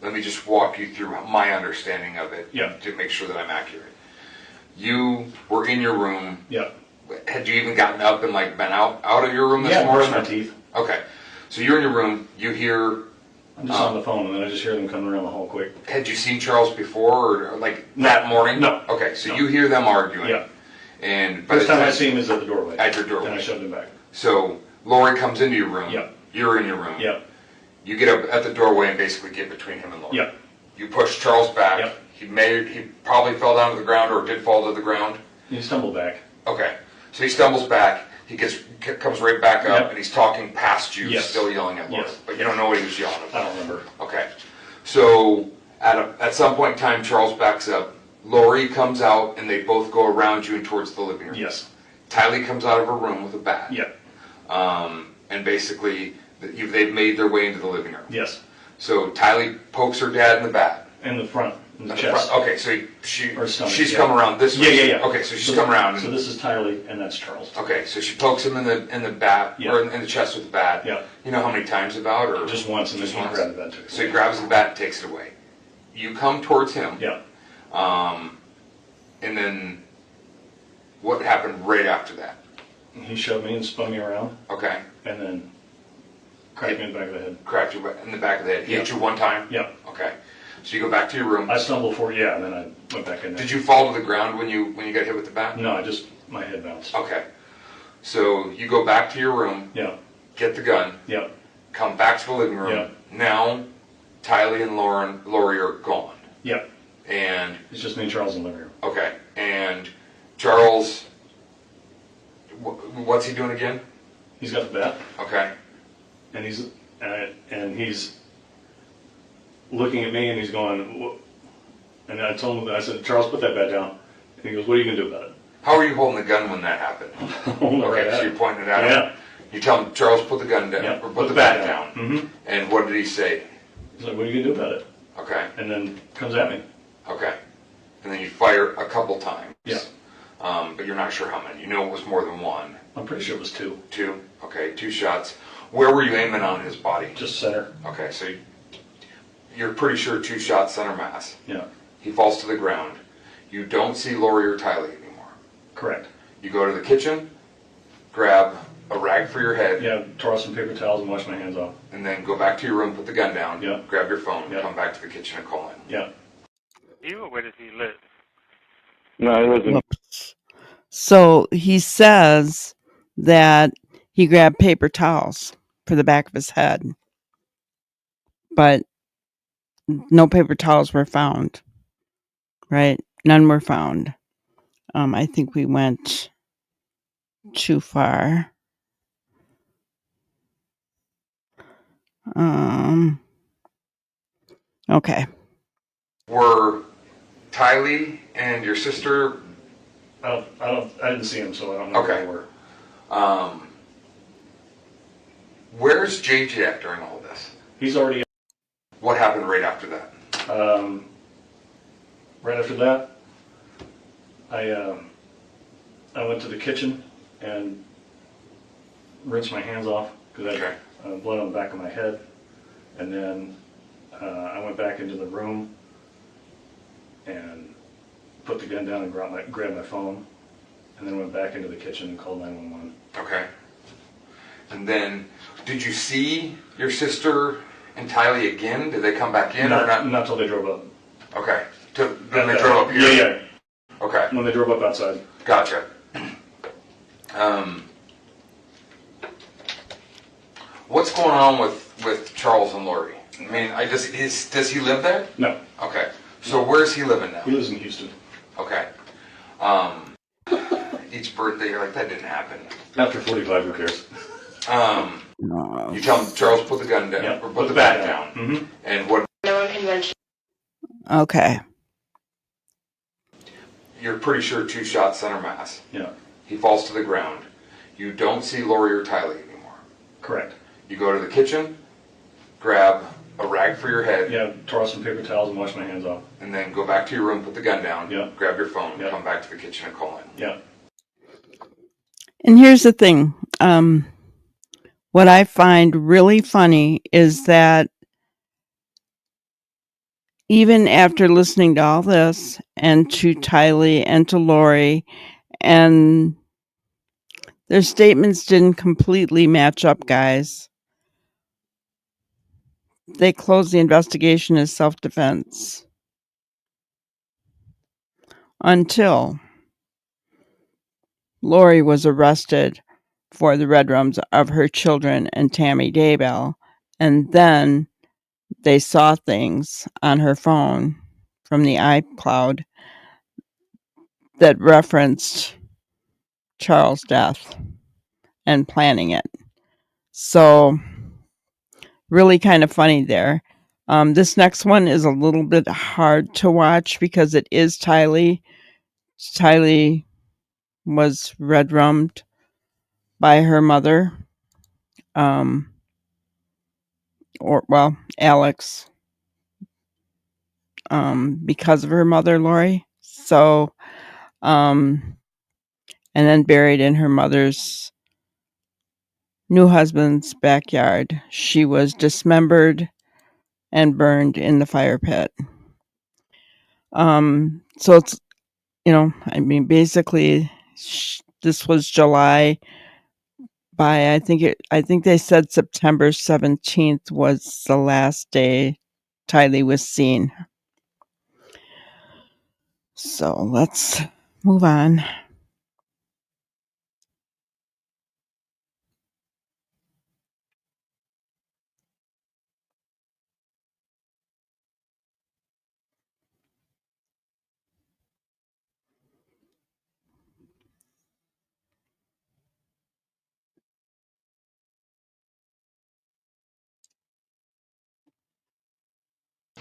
Let me just walk you through my understanding of it to make sure that I'm accurate. You were in your room. Yeah. Had you even gotten up and been out of your room this morning? Yeah, brushing my teeth. Okay. So you're in your room. You hear. I'm just on the phone, and then I just hear them coming around the hall quick. Had you seen Charles before, or that morning? No. Okay, so you hear them arguing. Yeah. And first time I see him is at the doorway. At your doorway. And I shoved him back. So Lori comes into your room. Yeah. You're in your room. Yeah. You get up at the doorway and basically get between him and Lori. Yeah. You push Charles back. Yep. He probably fell down to the ground or did fall to the ground. He stumbled back. Okay. So he stumbles back. He comes right back up, Yep. and he's talking past you, Yes. still yelling at Lori. Yes. But you don't know what he was yelling about. I don't remember. Okay. So at some point in time, Charles backs up. Lori comes out, and they both go around you and towards the living room. Yes. Tylee comes out of her room with a bat. Yeah. And basically, they've made their way into the living room. Yes. So Tylee pokes her dad in the bat. In the front, in the In the chest. front. Okay, so Or stomach, she's yeah. come around this way. Yeah. Okay, so she's come around. So this is Tylee, and that's Charles. Okay, so she pokes him in the bat, Yeah. or in the chest with the bat. Yeah. You know how many times about, or Just once, and then he grabbed the bat. So he grabs the bat and takes it away. You come towards him. Yeah. And then what happened right after that? He shoved me and spun me around, Okay. and then cracked me in the back of the head. Cracked you in the back of the head. He Yeah. hit you one time? Yeah. Okay. So you go back to your room. I stumbled forward, and then I went back in there. Did you fall to the ground when you got hit with the bat? No, my head bounced. Okay. So you go back to your room, Yeah. get the gun, Yeah. come back to the living room. Yeah. Now, Tylee and Lori are gone. Yeah. And, It's just me and Charles in the living room. okay, and Charles, what's he doing again? He's got the bat, Okay. and he's looking at me, and he's going, And I told him, I said, Charles, put that bat down. And he goes, what are you going to do about it? How were you holding the gun when that happened? Holding it right Okay, at so him. you're pointing it at him. Yeah. You tell him, Charles, put the gun down, Yeah, or put the bat down. Mm-hmm. And what did he say? He's like, what are you going to do about it? Okay, And then comes at me. okay. And then you fire a couple times. Yeah. But you're not sure how many. You know it was more than one. I'm pretty sure it was 2. Two? Okay, 2 shots. Where were you aiming on his body? Just center. Okay, so you're pretty sure 2 shots center mass. Yeah. He falls to the ground. You don't see Lori or Tylee anymore. Correct. You go to the kitchen, grab a rag for your head, Yeah, toss some paper towels and wash my hands off. and then go back to your room, put the gun down, Yeah. grab your phone, Yeah. come back to the kitchen and call in. Yeah. You or where does he live? No, he lives in. Whoops. So he says that he grabbed paper towels for the back of his head, but no paper towels were found, right? None were found. I think we went too far. Okay. Were Tylee and your sister, I didn't see him, so I don't know Okay. where they were. where's JJ at during all this? He's already, What happened right after that? right after that, I went to the kitchen and rinsed my hands off because I had blood on the back of my head. And then I went back into the room and put the gun down and grabbed my phone. And then went back into the kitchen and called 911. Okay. And then, did you see your sister and Tylee again? Did they come back in or not? Not till they drove up. Okay. Then they drove up here? Yeah. Okay. When they drove up outside. Gotcha. What's going on with Charles and Lori? I mean, does he live there? No, Okay. So where's he living now? he lives in Houston. Okay. Each birthday, you're like, that didn't happen. After 45, who cares? No. You tell him, Charles, put the gun down, Yeah, or put the bat down. Mm-hmm. And what? Okay. You're pretty sure 2 shots center mass. Yeah, He falls to the ground. You don't see Lori or Tylee anymore. correct. You go to the kitchen, grab a rag for your head, Yeah, toss some paper towels and wash my hands off. and then go back to your room, put the gun down, Yeah. grab your phone, Yeah. come back to the kitchen and call in. Yeah. And here's the thing. What I find really funny is that even after listening to all this and to Tylee and to Lori, and their statements didn't completely match up, guys. They closed the investigation as self-defense until Lori was arrested for the red rooms of her children and Tammy Daybell, and then they saw things on her phone from the iCloud that referenced Charles' death and planning it. So, really kind of funny there. This next one is a little bit hard to watch because it is Tylee. Tylee was red rummed by her mother. Alex. Because of her mother, Lori. So, and then buried in her mother's new husband's backyard. She was dismembered and burned in the fire pit. So it's, basically, this was July. I think they said September 17th was the last day Tylee was seen. So let's move on.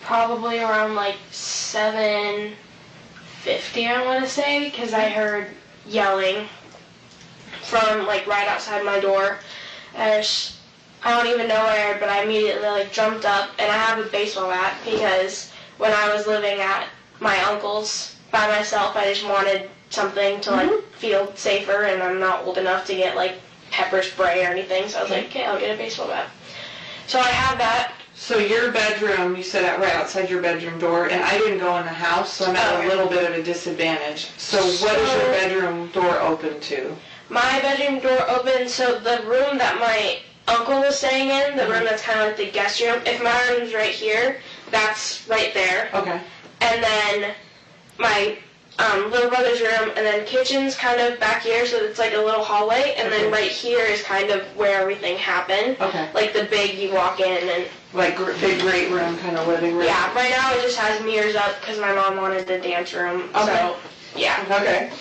probably around like 7:50, I want to say, because I heard yelling from like right outside my door. I don't even know where, but I immediately like jumped up, and I have a baseball bat because when I was living at my uncle's by myself, I just wanted something to like feel safer, and I'm not old enough to get like pepper spray or anything, so I was like, okay, I'll get a baseball bat. So I have that. So your bedroom, you said that right outside your bedroom door, and I didn't go in the house, so I'm at a little bit of a disadvantage. So what is your bedroom door open to? My bedroom door open, so the room that my uncle was staying in, the room that's kind of like the guest room, if my room's right here, that's right there. Okay. And then my little brother's room, and then kitchen's kind of back here, so it's like a little hallway, and then right here is kind of where everything happened. Okay. Like the big, you walk in and... Like big great room, kind of living room? Yeah, right now it just has mirrors up because my mom wanted the dance room, so yeah. Okay.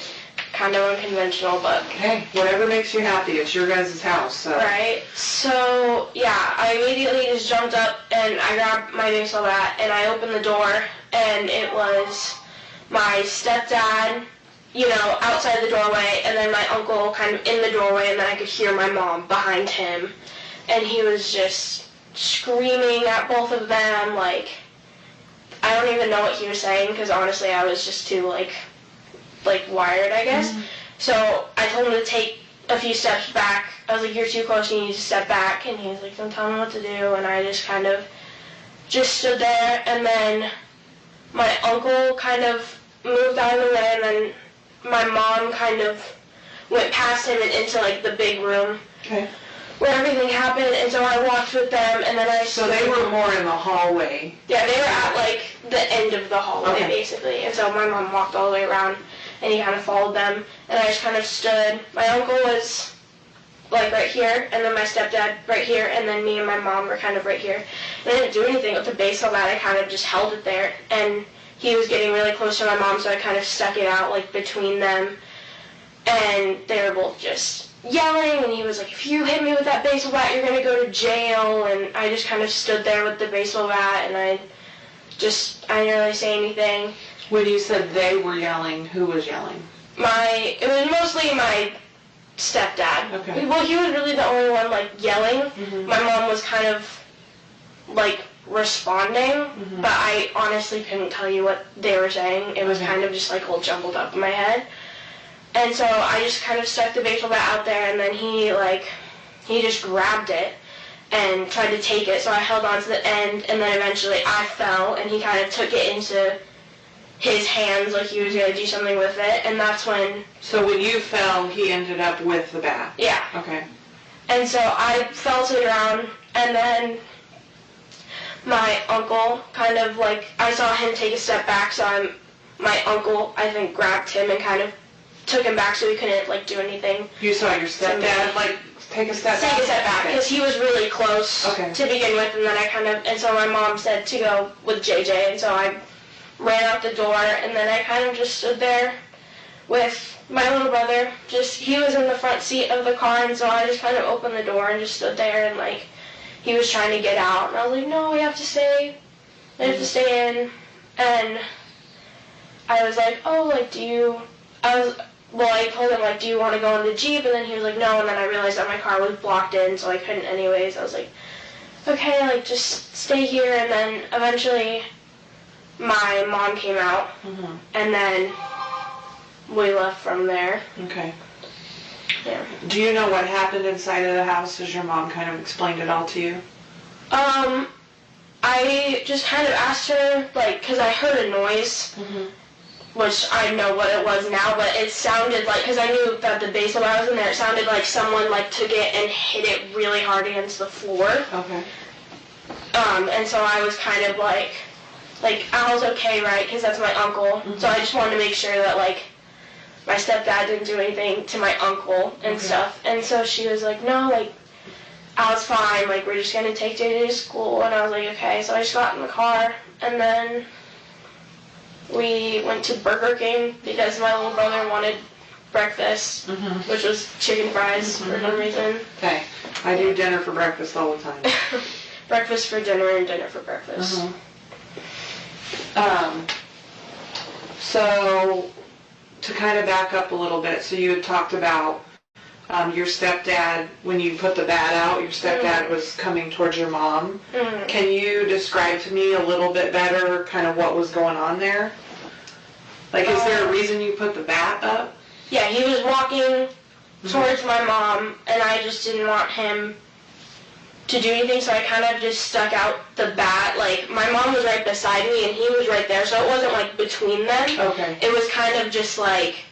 Kind of unconventional, but... Hey, whatever makes you happy, it's your guys' house, so... Right, so yeah, I immediately just jumped up and I grabbed my baseball bat and I opened the door, and it was my stepdad, you know, outside the doorway, and then my uncle kind of in the doorway, and then I could hear my mom behind him, and he was just screaming at both of them, like, I don't even know what he was saying, because honestly I was just too, like wired, I guess. So I told him to take a few steps back. I was like, you're too close, you need to step back, and he was like, don't tell me what to do, and I just kind of just stood there, and then my uncle kind of moved out of the way, and then my mom kind of went past him and into like the big room where everything happened, and so I walked with them, and then I So they were more in the hallway? Yeah, they were at like the end of the hallway basically, and so my mom walked all the way around, and he kind of followed them, and I just kind of stood. My uncle was like right here, and then my stepdad right here, and then me and my mom were kind of right here. And I didn't do anything with the baseball bat, I kind of just held it there, and he was getting really close to my mom, so I kind of stuck it out like between them, and they were both just yelling, and he was like, if you hit me with that baseball bat, you're going to go to jail, and I just kind of stood there with the baseball bat, and I didn't really say anything. When you said they were yelling, who was yelling? It was mostly my stepdad. Okay. Well, he was really the only one, like, yelling. My mom was kind of, like, responding, but I honestly couldn't tell you what they were saying. It was kind of just, like, all jumbled up in my head. And so I just kind of stuck the baseball bat out there, and then he just grabbed it and tried to take it, so I held on to the end, and then eventually I fell, and he kind of took it into his hands like he was going to do something with it, and that's when... So when you fell, he ended up with the bat? Yeah. Okay. And so I fell to the ground, and then my uncle kind of like, I saw him take a step back, so my uncle, I think, grabbed him and kind of took him back so he couldn't like do anything. You saw your stepdad like take a step back? Take a step back, because he was really close to begin with, and then and so my mom said to go with JJ, and so I ran out the door, and then I kind of just stood there with my little brother. He was in the front seat of the car, and so I just kind of opened the door and just stood there, and like, he was trying to get out, and I was like, no, we have to stay in, and I was like, oh, like, I told him, like, do you want to go in the Jeep? And then he was like, no, and then I realized that my car was blocked in, so I couldn't anyways. I was like, okay, like, just stay here, and then eventually my mom came out, and then we left from there. Okay. Yeah. Do you know what happened inside of the house? Has your mom kind of explained it all to you? I just kind of asked her, like, because I heard a noise, which I know what it was now, but it sounded like, because I knew that the baseball bat was in there, it sounded like someone, like, took it and hit it really hard against the floor. Okay. And so I was kind of like Al's okay, right, because that's my uncle, so I just wanted to make sure that, like, my stepdad didn't do anything to my uncle and stuff, and so she was like, no, like, Al's fine, like, we're just going to take JJ to school, and I was like, okay, so I just got in the car, and then we went to Burger King because my little brother wanted breakfast, which was chicken fries for some reason. Okay, I do dinner for breakfast all the time. Breakfast for dinner and dinner for breakfast. So, to kind of back up a little bit, so you had talked about your stepdad, when you put the bat out, your stepdad was coming towards your mom. Can you describe to me a little bit better kind of what was going on there? Like, is there a reason you put the bat up? Yeah, he was walking towards my mom, and I just didn't want him to do anything, so I kind of just stuck out the bat. Like, my mom was right beside me, and he was right there, so it wasn't, like, between them. Okay. It was kind of just, like,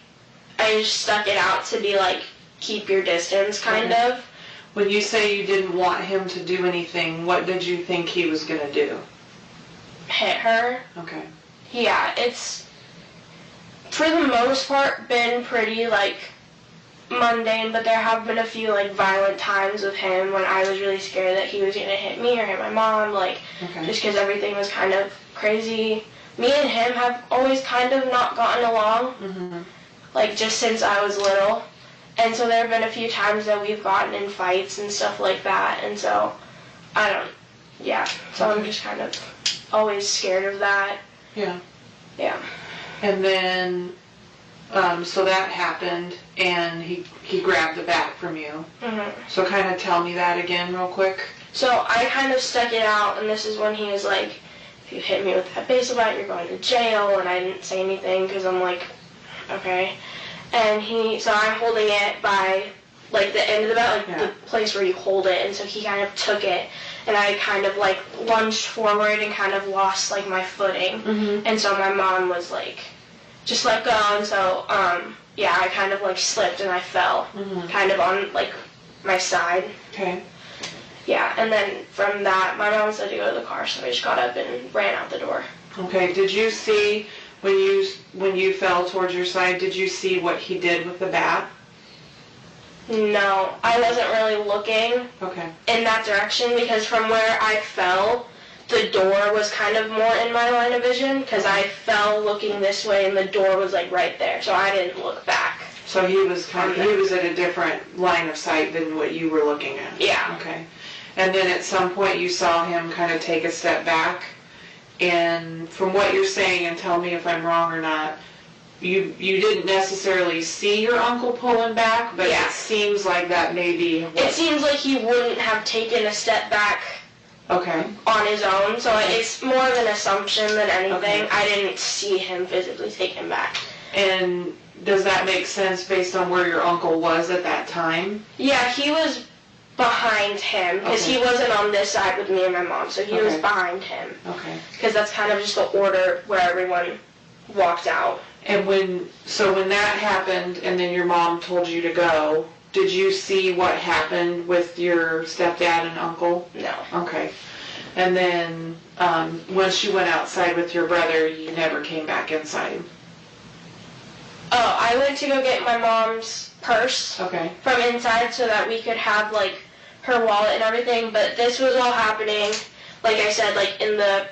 I just stuck it out to be, like, keep your distance, kind of. When you say you didn't want him to do anything, what did you think he was going to do? Hit her. Okay. Yeah, it's, for the most part, been pretty, like, mundane, but there have been a few, like, violent times with him when I was really scared that he was going to hit me or hit my mom, like, just because everything was kind of crazy. Me and him have always kind of not gotten along, like, just since I was little. And so there have been a few times that we've gotten in fights and stuff like that, and so, so I'm just kind of always scared of that. Yeah. Yeah. And then, so that happened, and he grabbed the bat from you. So kind of tell me that again real quick. So I kind of stuck it out, and this is when he was like, if you hit me with that baseball bat, you're going to jail, and I didn't say anything, because I'm like, okay. And so I'm holding it by, like, the end of the bat, like, the place where you hold it, and so he kind of took it, and I kind of, like, lunged forward and kind of lost, like, my footing. And so my mom was like, just let go, and so, I kind of, like, slipped and I fell, kind of on, like, my side. Okay. Yeah, and then from that, my mom said to go to the car, so I just got up and ran out the door. Okay, did you see, when you fell towards your side, did you see what he did with the bat? No, I wasn't really looking in that direction, because from where I fell, the door was kind of more in my line of vision, because I fell looking this way and the door was, like, right there, so I didn't look back. So he was at a different line of sight than what you were looking at? Yeah. Okay. And then at some point you saw him kind of take a step back, and from what you're saying, and tell me if I'm wrong or not, you didn't necessarily see your uncle pulling back, but it seems like that maybe... It seems like he wouldn't have taken a step back on his own, so it's more of an assumption than anything. I didn't see him physically take him back. And does that make sense based on where your uncle was at that time? Yeah, he was behind him, because he wasn't on this side with me and my mom, so he was behind him. Okay. Because that's kind of just the order where everyone walked out. And when that happened and then your mom told you to go, did you see what happened with your stepdad and uncle? No. Okay. And then once you went outside with your brother, you never came back inside? Oh, I went to go get my mom's purse from inside so that we could have, like, her wallet and everything, but this was all happening, like I said, like, in the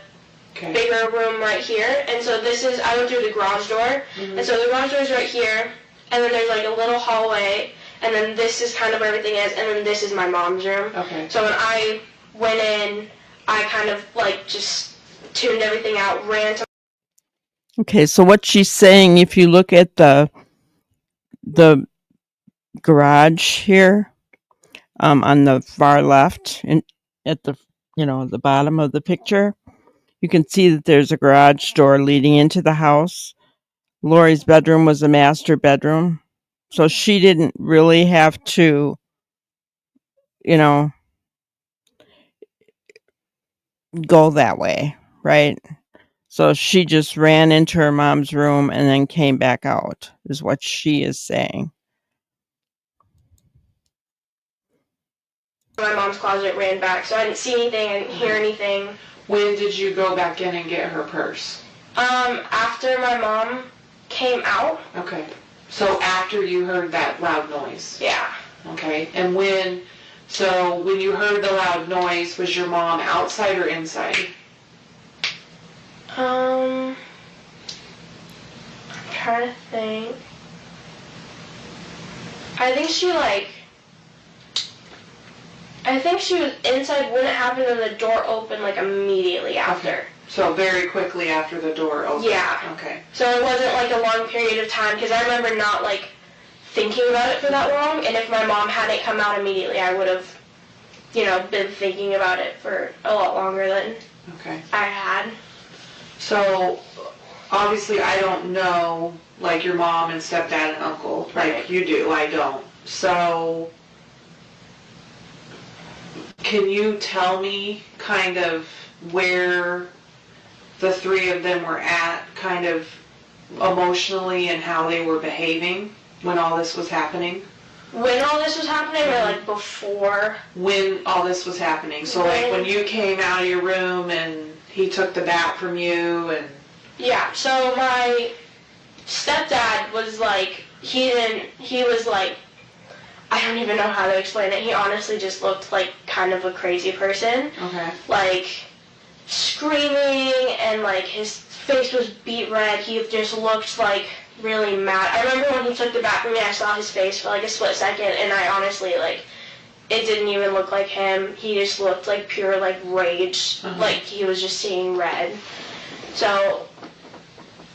bigger room right here, and so I went through the garage door, and so the garage door is right here, and then there's, like, a little hallway, and then this is kind of where everything is, and then this is my mom's room. So when I went in, I kind of, like, just tuned everything out, ran to... Okay, so what she's saying, if you look at the garage here, on the far left, and at the the bottom of the picture, you can see that there's a garage door leading into the house. Lori's bedroom was a master bedroom, so she didn't really have to, go that way, right? So she just ran into her mom's room and then came back out, is what she is saying. My mom's closet, ran back, so I didn't see anything, I didn't hear anything. When did you go back in and get her purse? After my mom came out. Okay. So after you heard that loud noise? Yeah. Okay. And when you heard the loud noise, was your mom outside or inside? I'm trying to think. I think she was inside when it happened, and the door opened, like, immediately after. So very quickly after the door opened? Yeah. Okay. So it wasn't like a long period of time, because I remember not like thinking about it for that long, and if my mom hadn't come out immediately, I would have, been thinking about it for a lot longer than I had. So obviously I don't know like your mom and stepdad and uncle like you do. I don't. So can you tell me kind of where the three of them were at kind of emotionally and how they were behaving when all this was happening? When all this was happening, or like before? When all this was happening. So like when you came out of your room and he took the bat from you and... Yeah, so my stepdad was like, he was like, I don't even know how to explain it. He honestly just looked like kind of a crazy person. Okay. Like screaming, and like his face was beet red. He just looked like really mad. I remember when he took the bat from me, I saw his face for like a split second, and I honestly like, it didn't even look like him. He just looked like pure like rage, like he was just seeing red. So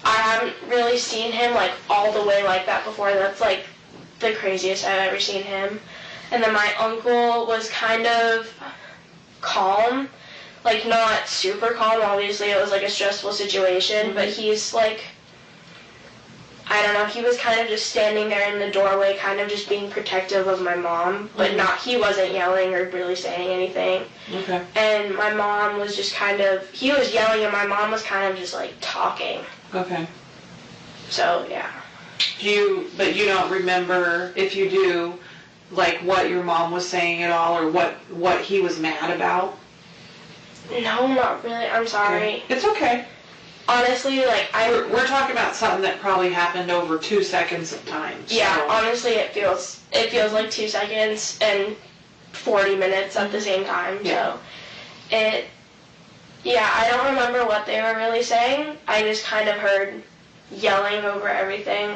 I haven't really seen him like all the way like that before. That's like the craziest I've ever seen him. And then my uncle was kind of calm, like not super calm. Obviously it was like a stressful situation, but he's like, I don't know, he was kind of just standing there in the doorway, kind of just being protective of my mom, but he wasn't yelling or really saying anything. Okay. And my mom was just kind of, he was yelling and my mom was kind of just like talking. Okay. So, yeah. But you don't remember, if you do, like what your mom was saying at all, or what he was mad about? No, not really. I'm sorry. Okay. It's okay. Honestly, like we're talking about something that probably happened over 2 seconds of time. So. Yeah, honestly, it feels like 2 seconds and 40 minutes at the same time. Yeah. So I don't remember what they were really saying. I just kind of heard yelling over everything.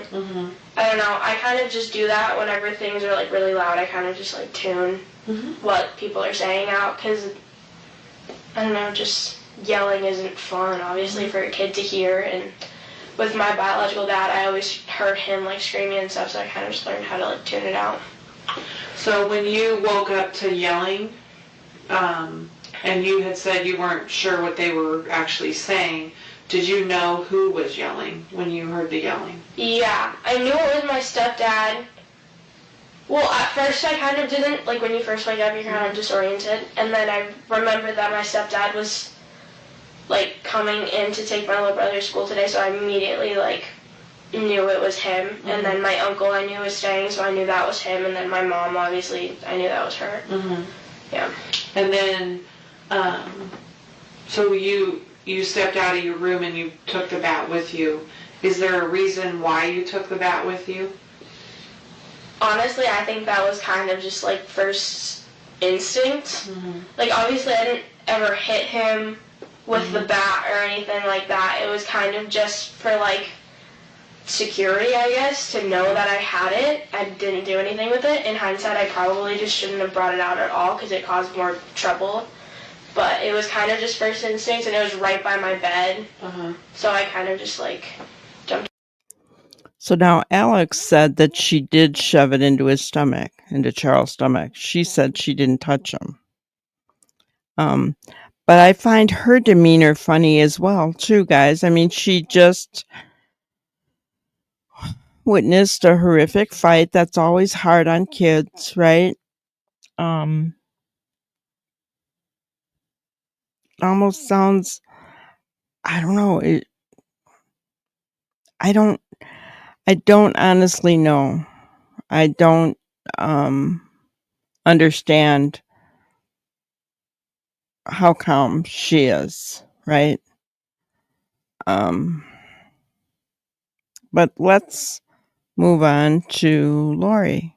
I don't know. I kind of just do that whenever things are like really loud. I kind of just like tune what people are saying out, because I don't know, just yelling isn't fun, obviously, for a kid to hear. And with my biological dad, I always heard him like screaming and stuff, so I kind of just learned how to like tune it out. So when you woke up to yelling, and you had said you weren't sure what they were actually saying, did you know who was yelling when you heard the yelling? Yeah, I knew it was my stepdad. Well, at first I kind of didn't. Like when you first wake up, you're kind of disoriented. And then I remembered that my stepdad was like coming in to take my little brother to school today, so I immediately like knew it was him. And then my uncle I knew was staying, so I knew that was him. And then my mom, obviously, I knew that was her. Yeah. And then, so you stepped out of your room and you took the bat with you. Is there a reason why you took the bat with you? Honestly, I think that was kind of just like first instinct. Like obviously I didn't ever hit him with the bat or anything like that. It was kind of just for like security, I guess, to know that I had it. I didn't do anything with it. In hindsight, I probably just shouldn't have brought it out at all because it caused more trouble. But it was kind of just first instinct, and it was right by my bed. So I kind of just like jumped. So now Alex said that she did shove it into his stomach, into Charles' stomach. She said she didn't touch him. But I find her demeanor funny as well, too, guys. I mean, she just witnessed a horrific fight. That's always hard on kids, right? Almost sounds, I don't know. I don't honestly know. I don't understand how calm she is, right? But let's move on to Lori.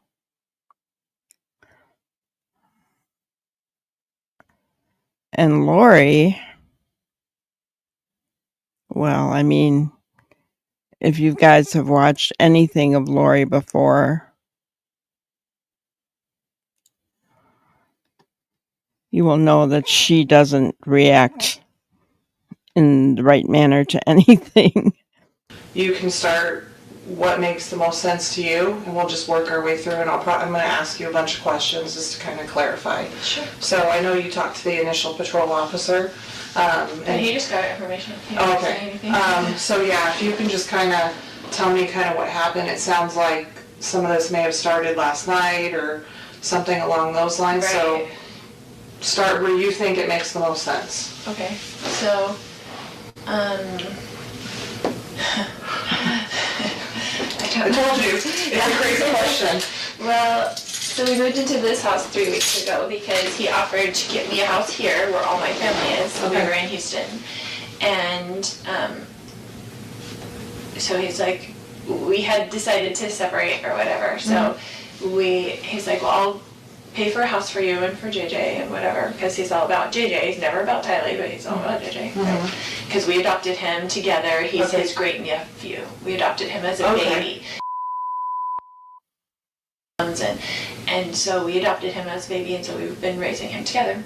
And Lori, well, I mean, if you guys have watched anything of Lori before, you will know that she doesn't react in the right manner to anything. You can start what makes the most sense to you, and we'll just work our way through, and I'm going to ask you a bunch of questions just to kind of clarify. Sure. So I know you talked to the initial patrol officer. And he just got information. He didn't say Okay. anything. So yeah, if you can just kind of tell me kind of what happened. It sounds like some of this may have started last night or something along those lines. So Right. start where you think it makes the most sense. Okay, so, I told you, it's a crazy question. Well, so we moved into this house 3 weeks ago because he offered to get me a house here where all my family is. So we Okay. were in Houston. And so he's like, we had decided to separate or whatever. So he's like, well, I'll pay for a house for you and for JJ and whatever, because he's all about JJ. He's never about Tylee, but he's all about JJ. Because we adopted him together. He's Okay. his great nephew. We adopted him as a Okay. baby. And so we adopted him as a baby, and so we've been raising him together.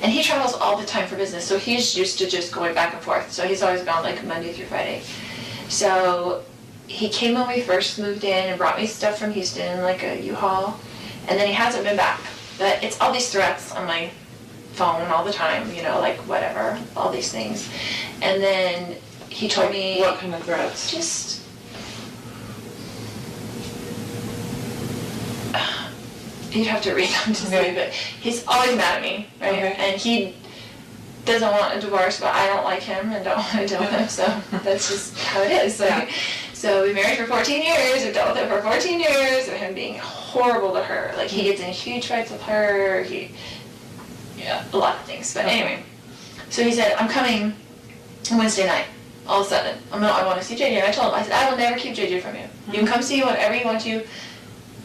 And he travels all the time for business, so he's used to just going back and forth. So he's always gone like Monday through Friday. So he came when we first moved in and brought me stuff from Houston, like a U-Haul, and then he hasn't been back. But it's all these threats on my phone all the time, you know, like whatever, all these things. And then he told me... What kind of threats? Just... You'd have to read them to see, but he's always mad at me, right? Okay. And he doesn't want a divorce, but I don't like him and don't want to deal with him, so that's just how it is. Like, so we married for 14 years, we've dealt with it for 14 years, of him being horrible to her. Like, he gets in huge fights with her, a lot of things. But anyway, so he said, I'm coming Wednesday night, all of a sudden. I want to see JJ, and I told him, I said, I will never keep JJ from you. You can come see whenever you want to,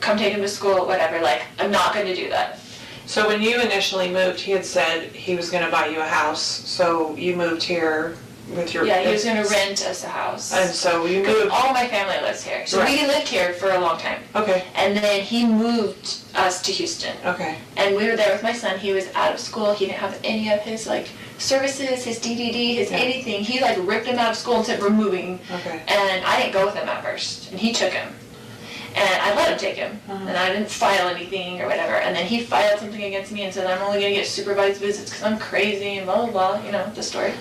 come take him to school, whatever, like, I'm not going to do that. So when you initially moved, he had said he was going to buy you a house, so you moved here with your... Yeah, he was going to rent us a house. And so you moved... All my family lives here. So we lived here for a long time. Okay. And then he moved us to Houston. Okay. And we were there with my son. He was out of school. He didn't have any of his, like, services, his DDD, his anything. He, like, ripped him out of school and said, we're moving. Okay. And I didn't go with him at first. And he took him. And I let him take him, and I didn't file anything or whatever. And then he filed something against me and said, I'm only going to get supervised visits because I'm crazy and blah, blah, blah, you know, the story.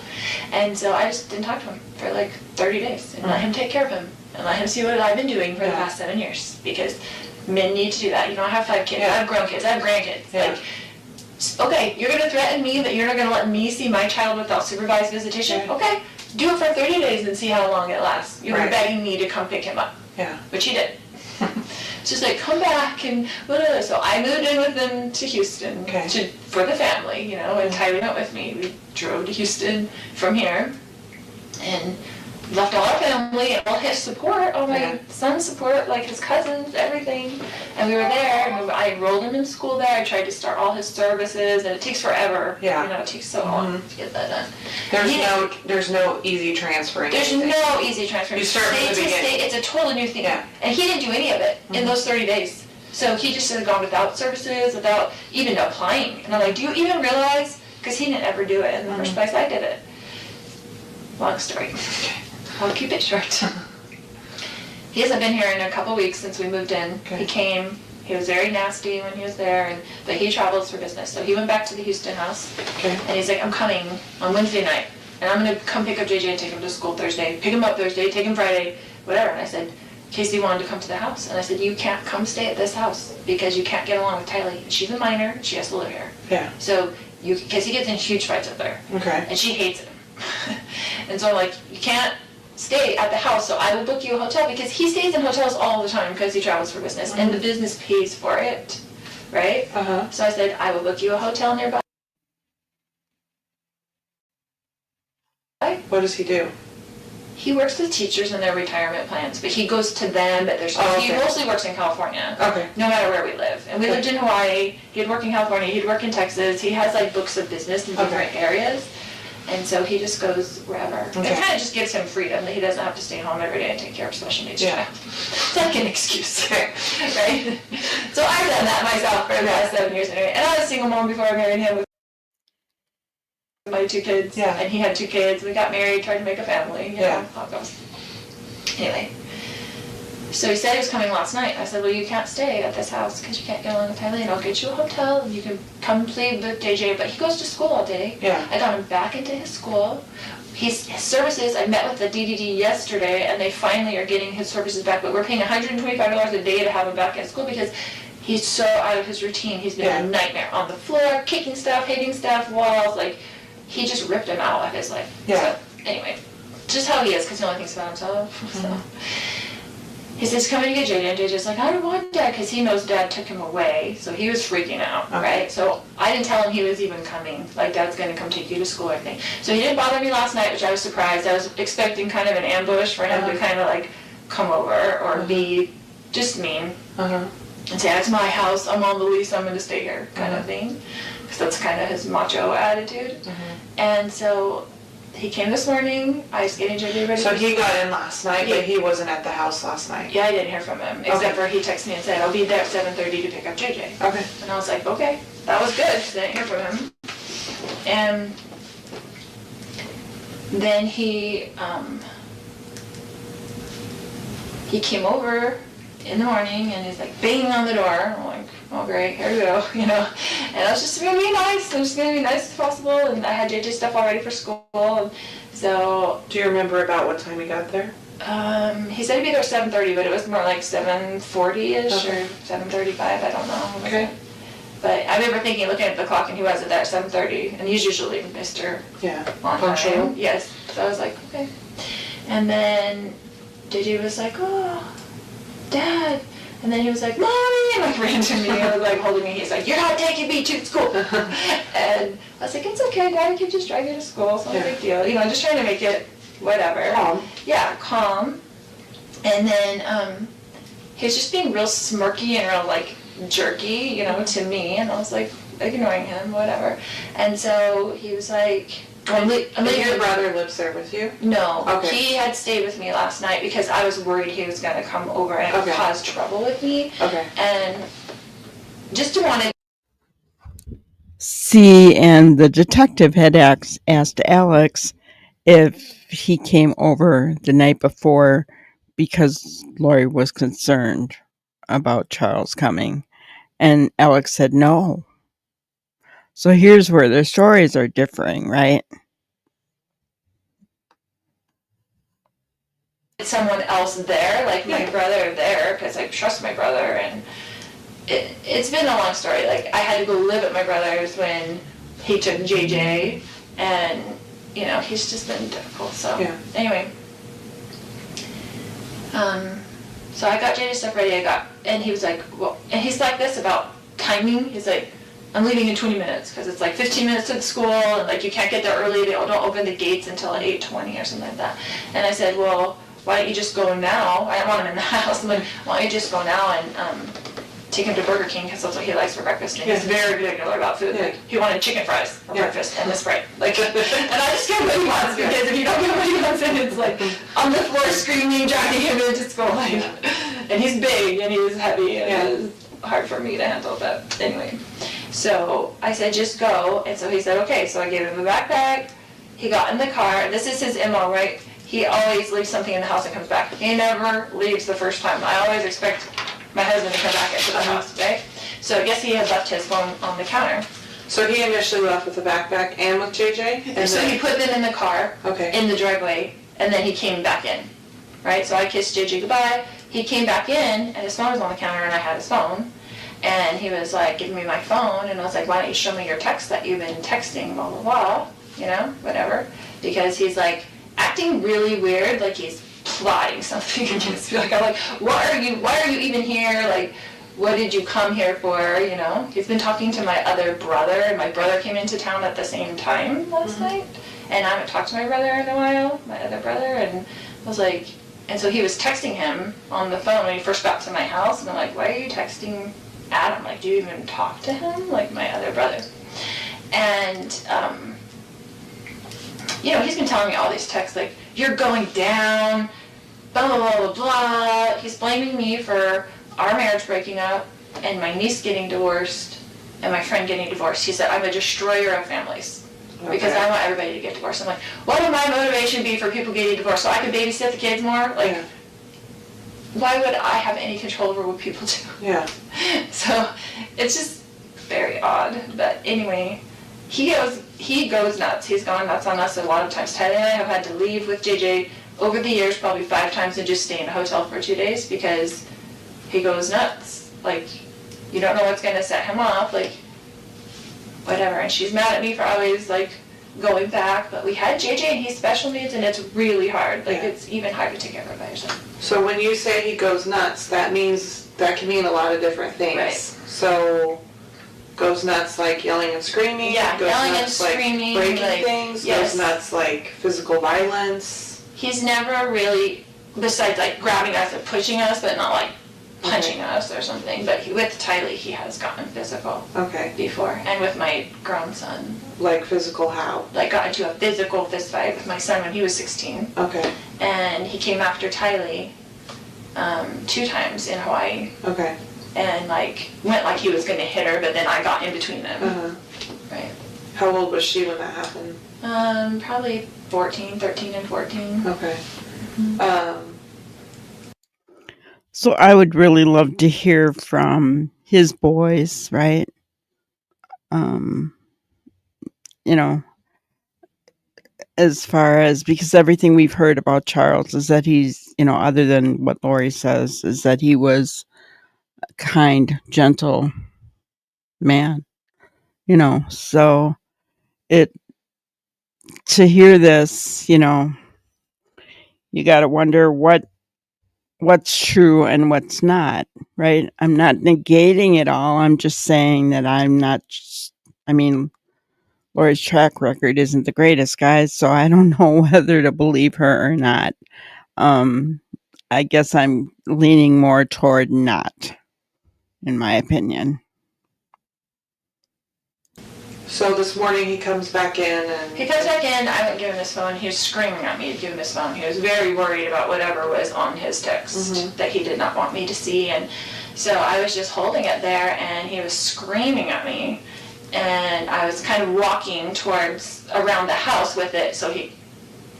And so I just didn't talk to him for like 30 days and let him take care of him and let him see what I've been doing for the past 7 years, because men need to do that. You know, I have 5 kids, I have grown kids, I have grandkids. Like, okay, you're going to threaten me, but you're not going to let me see my child without supervised visitation? Okay, do it for 30 days and see how long it lasts. You're begging me to come pick him up. Yeah. Which he did. Just like, come back and whatever. So I moved in with them to Houston for the family, you know, and Tylee went with me. We drove to Houston from here and left all our family and all his support, all my son's support, like his cousins, everything. And we were there, and I enrolled him in school there. I tried to start all his services, and it takes forever. Yeah. You know, it takes so long to get that done. There's no easy transferring. There's no easy transfer. You start from the beginning. It's a totally new thing. Yeah. And he didn't do any of it in those 30 days. So he just had gone without services, without even applying. And I'm like, do you even realize? Because he didn't ever do it in the first place. I did it. Long story. I'll keep it short. He hasn't been here in a couple weeks since we moved in. He came. He was very nasty when he was there, but he travels for business. So he went back to the Houston house, and he's like, I'm coming on Wednesday night, and I'm going to come pick up JJ and take him to school Thursday, pick him up Thursday, take him Friday, whatever. And I said, Casey wanted to come to the house, and I said, you can't come stay at this house because you can't get along with Tylee. She's a minor, and she has to live here. Yeah. So, because he gets in huge fights with her, and she hates him. And so I'm like, you can't stay at the house, so I will book you a hotel, because he stays in hotels all the time because he travels for business, and the business pays for it, right? So I said, I will book you a hotel nearby. What does he do? He works with teachers in their retirement plans, but he goes to them, but he mostly works in California, no matter where we live. And we lived in Hawaii, he'd work in California, he'd work in Texas, he has like books of business in different areas. And so he just goes wherever. It kind of just gives him freedom that he doesn't have to stay home every day and take care of special needs child. It's like an excuse, right? So I've done that myself for the past 7 years anyway. And I was a single mom before I married him. my 2 kids. Yeah. And he had 2 kids. We got married, tried to make a family. You know how it goes. Anyway. So he said he was coming last night. I said, well, you can't stay at this house because you can't get along with Thailand. I'll get you a hotel and you can come play with JJ. But he goes to school all day. Yeah. I got him back into his school. His services, I met with the DDD yesterday, and they finally are getting his services back. But we're paying $125 a day to have him back at school because he's so out of his routine. He's been a nightmare on the floor, kicking stuff, hitting stuff, walls. Like, he just ripped him out of his life. Yeah. So, anyway, just how he is because he only thinks about himself. So. He says, coming to get JJ, and JJ's like, I don't want Dad, because he knows Dad took him away, so he was freaking out, right? So I didn't tell him he was even coming, like Dad's going to come take you to school or anything. So he didn't bother me last night, which I was surprised. I was expecting kind of an ambush for him to kind of like come over or be just mean and say, it's my house, I'm on the lease, I'm going to stay here, kind of thing. Because that's kind of his macho attitude. And so he came this morning, I was getting JJ ready. So he got in last night, but he wasn't at the house last night? Yeah, I didn't hear from him, except for he texted me and said, I'll be there at 7:30 to pick up JJ. Okay. And I was like, okay, that was good, didn't hear from him. And then he came over in the morning and he's like banging on the door. I'm like, oh great, here we go, you know. And I was just gonna be nice. I'm just gonna be nice as possible. And I had JJ stuff all ready for school. And so. Do you remember about what time he got there? He said he'd be there at 7:30, but it was more like 7:40ish or 7:35. I don't know. Okay. But I remember thinking, looking at the clock, and he wasn't there at 7:30, and he's usually Mr. On punctual. time. Yes. So I was like, okay. And then JJ was like, oh, Dad. And then he was like, Mommy, and like ran to me and was like holding me. He's like, you're not taking me to school. And I was like, it's okay, Dad, I can just drive you to school. It's not a big deal. You know, just trying to make it whatever. Calm. Yeah, calm. And then he was just being real smirky and real like jerky, you know, to me. And I was like ignoring him, whatever. And so he was like, and your brother lives there with you? No. Okay. He had stayed with me last night because I was worried he was going to come over and cause trouble with me. Okay. And just wanted. See, and the detective had asked Alex if he came over the night before because Lori was concerned about Charles coming. And Alex said no. So here's where their stories are differing, right? Someone else there, like my brother there, because I trust my brother, and it's been a long story. Like, I had to go live at my brother's when he took JJ, and, you know, he's just been difficult, so, anyway. So I got JJ stuff ready, and he was like, well, and he's like this about timing. He's like, I'm leaving in 20 minutes, because it's like 15 minutes to the school, and like you can't get there early, they don't open the gates until 8:20 or something like that. And I said, well, why don't you just go now? I don't want him in the house. I'm like, why don't you just go now and take him to Burger King, because that's what he likes for breakfast. And he's very particular about food. Like, he wanted chicken fries for breakfast and a Sprite. Like, and I just get what he wants, because if you don't get what he wants, then it's like on the floor screaming, dragging him into school. Like, and he's big and he's heavy and it's hard for me to handle. But anyway, so I said, just go. And so he said, okay. So I gave him a backpack. He got in the car. This is his MO, right? He always leaves something in the house and comes back. He never leaves the first time. I always expect my husband to come back into the house, right? So I guess he had left his phone on the counter. So he initially left with the backpack and with JJ? And so he put them in the car, in the driveway, and then he came back in, right? So I kissed JJ goodbye. He came back in, and his phone was on the counter, and I had his phone. And he was like, giving me my phone, and I was like, why don't you show me your text that you've been texting, blah, blah, blah, you know, whatever. Because he's like acting really weird, like he's plotting something against me. Like, I'm like, why are you even here? Like, what did you come here for, you know? He's been talking to my other brother, and my brother came into town at the same time last night. And I haven't talked to my brother in a while, my other brother, and I was like, and so he was texting him on the phone when he first got to my house, and I'm like, why are you texting Adam? Like, do you even talk to him? Like, my other brother. And, you know, he's been telling me all these texts, like, you're going down, blah, blah, blah, blah, blah. He's blaming me for our marriage breaking up, and my niece getting divorced, and my friend getting divorced. He said, I'm a destroyer of families. because I want everybody to get divorced. I'm like, what would my motivation be for people getting divorced? So I could babysit the kids more? Like, why would I have any control over what people do? Yeah. So it's just very odd. But anyway, he goes nuts. He's gone nuts on us a lot of times. Tyler and I have had to leave with JJ over the years probably 5 times and just stay in a hotel for 2 days because he goes nuts. Like, you don't know what's going to set him off. Like, whatever. And she's mad at me for always, like, going back. But we had JJ and he's special needs and it's really hard. Like, it's even hard to take care of by yourself. So when you say he goes nuts, that can mean a lot of different things. Right. So goes nuts like yelling and screaming. Yeah, goes yelling nuts and screaming, like breaking like, things. yes. Goes nuts like physical violence. He's never really, besides like grabbing us and pushing us, but not like punching us or something. But with Tylee, he has gotten physical before. And with my grown son. Like physical how? Like got into a physical fist fight with my son when he was 16. Okay. And he came after Tylee 2 times in Hawaii. Okay. And like went like he was going to hit her, but then I got in between them. Right. How old was she when that happened? Probably 13 and 14. Okay. So I would really love to hear from his boys, right? You know, as far as, because everything we've heard about Charles is that he's, you know, other than what Lori says, is that he was a kind, gentle man, you know, so to hear this, you know, you got to wonder what's true and what's not, right? I'm not negating it all. I'm just saying that Lori's track record isn't the greatest, guys, so I don't know whether to believe her or not. I guess I'm leaning more toward not, in my opinion. So this morning he comes back in and... He comes back in, I wouldn't give him his phone. He was screaming at me to give him his phone. He was very worried about whatever was on his text that he did not want me to see. And so I was just holding it there and he was screaming at me. And I was kind of walking around the house with it so he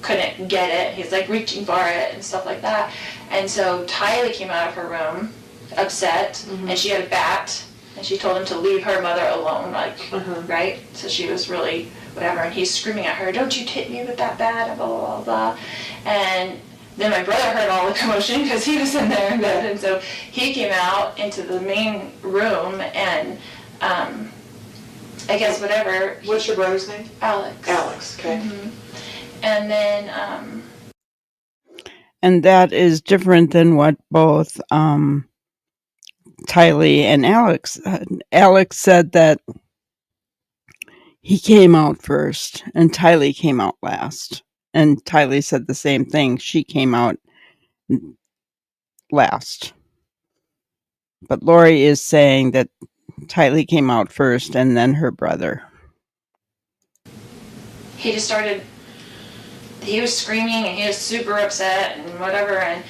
couldn't get it. He's like reaching for it and stuff like that. And so Tylee came out of her room upset and she had a bat. And she told him to leave her mother alone, like, right? So she was really, whatever, and he's screaming at her, don't you hit me with that bat, and blah, blah, blah, blah. And then my brother heard all the commotion because he was in there in bed, and so he came out into the main room, and I guess whatever. What's your brother's name? Alex. Alex, okay. And then... and that is different than what both... Tylee and Alex said that he came out first and Tylee came out last. And Tylee said the same thing. She came out last. But Lori is saying that Tylee came out first and then her brother. He just started, he was screaming and he was super upset and whatever, and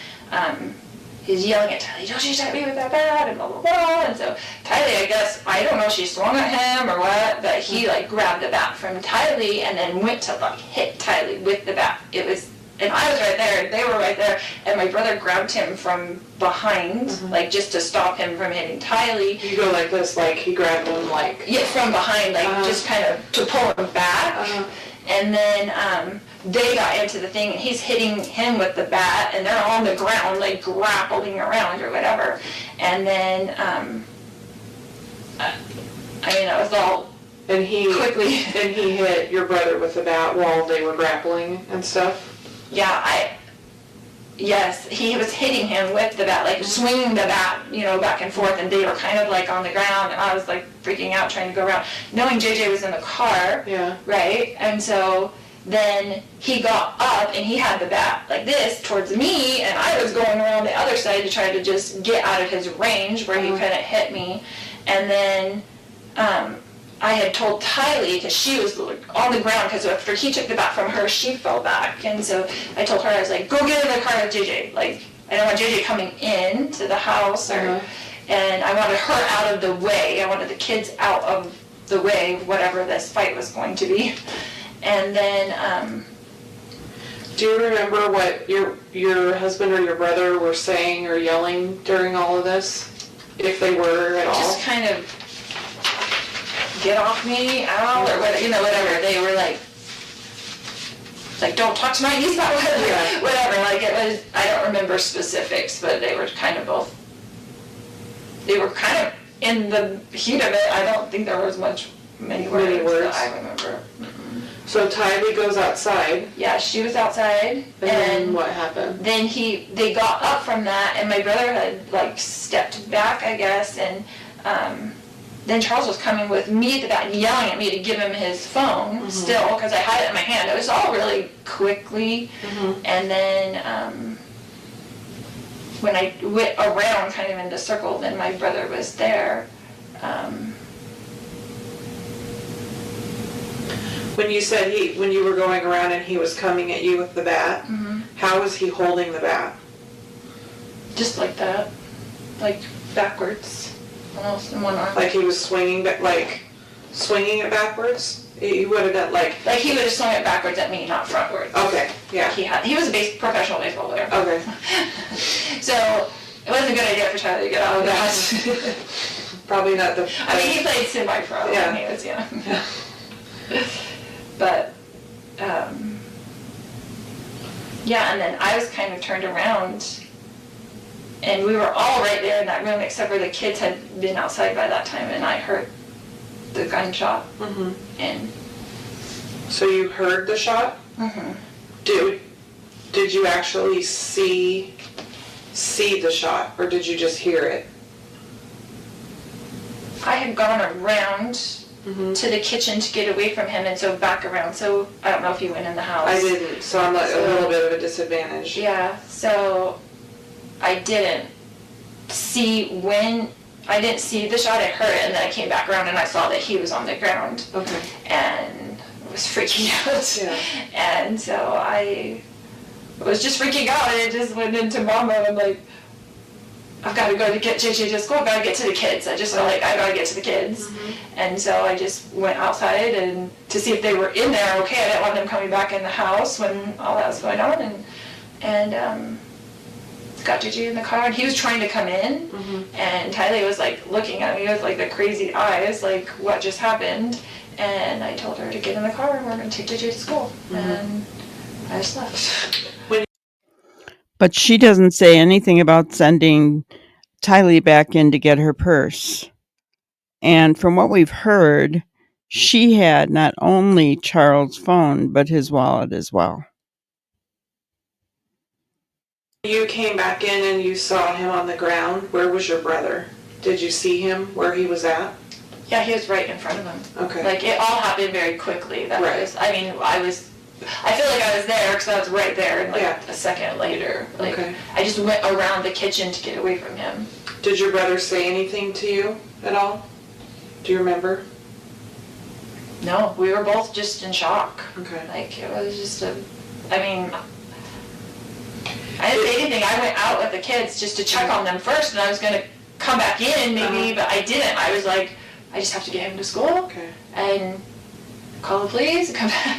he's yelling at Tylee, don't you hit me with that bat, and blah, blah, blah. And so Tylee, I guess, I don't know if she swung at him or what, but he like grabbed the bat from Tylee and then went to like hit Tylee with the bat. It was, and I was right there, they were right there, and my brother grabbed him from behind, like just to stop him from hitting Tylee. You go like this, like he grabbed him like... Yeah, from behind, like just kind of to pull him back. And then they got into the thing, and he's hitting him with the bat, and they're on the ground, like grappling around or whatever. And then, it was all and he quickly. And he hit your brother with the bat while they were grappling and stuff? Yeah, yes, he was hitting him with the bat, like swinging the bat, back and forth, and they were kind of like on the ground, and I was like freaking out trying to go around, knowing JJ was in the car, right? And so then he got up and he had the bat like this towards me, and I was going around the other side to try to just get out of his range where he couldn't hit me. And then I had told Tylee, because she was on the ground, because after he took the bat from her, she fell back. And so I told her, I was like, go get in the car with JJ. Like, I don't want JJ coming in to the house, and I wanted her out of the way. I wanted the kids out of the way, whatever this fight was going to be. And then, Do you remember what your husband or your brother were saying or yelling during all of this? If they were at all? just kind of get off me, ow, or whatever, whatever. They were like, don't talk to my niece about whatever. Like it was, I don't remember specifics, but they were kind of both. They were kind of in the heat of it. I don't think there was many words that I remember. So Tylee goes outside. Yeah, she was outside. And then what happened? Then they got up from that, and my brother had stepped back, I guess, and then Charles was coming with me at the back, yelling at me to give him his phone still, because I had it in my hand. It was all really quickly. And then when I went around kind of in the circle, then my brother was there. When you said when you were going around and he was coming at you with the bat, how was he holding the bat? Just like that, backwards, almost in one arm. Like he was swinging it backwards? He would have done like he would have swung it backwards at me, not frontwards. Okay, yeah. He was a professional baseball player. Okay. So it wasn't a good idea for Tyler to get out of that. Probably not the. I mean, he played semi-pro when he was young. Yeah. But, and then I was kind of turned around, and we were all right there in that room, except for the kids had been outside by that time, and I heard the gunshot. And so you heard the shot? Did you actually see the shot, or did you just hear it? I had gone around to the kitchen to get away from him, and so back around. So I don't know if he went in the house. I didn't, so I'm a little bit of a disadvantage. Yeah, so I didn't see the shot. I heard it, and then I came back around and I saw that he was on the ground. Okay. And was freaking out. Yeah. And so I was just freaking out, and it just went into mom mode. I'm like, I've got to go to get JJ to school. I've got to get to the kids. I just felt like I got to get to the kids. And so I just went outside and to see if they were in there okay. I didn't want them coming back in the house when all that was going on. And got JJ in the car, and he was trying to come in. And Tylee was looking at me with the crazy eyes, what just happened. And I told her to get in the car and we're going to take JJ to school. And I just left. But she doesn't say anything about sending Tylee back in to get her purse. And from what we've heard, she had not only Charles' phone, but his wallet as well. You came back in and you saw him on the ground. Where was your brother? Did you see him where he was at? Yeah, he was right in front of him. Okay. It all happened very quickly. I feel like I was there because I was right there, and a second later. I just went around the kitchen to get away from him. Did your brother say anything to you at all? Do you remember? No, we were both just in shock. Okay. It was just I didn't say anything. I went out with the kids just to check on them first, and I was going to come back in maybe, but I didn't. I was like, I just have to get him to school and call the police and come back,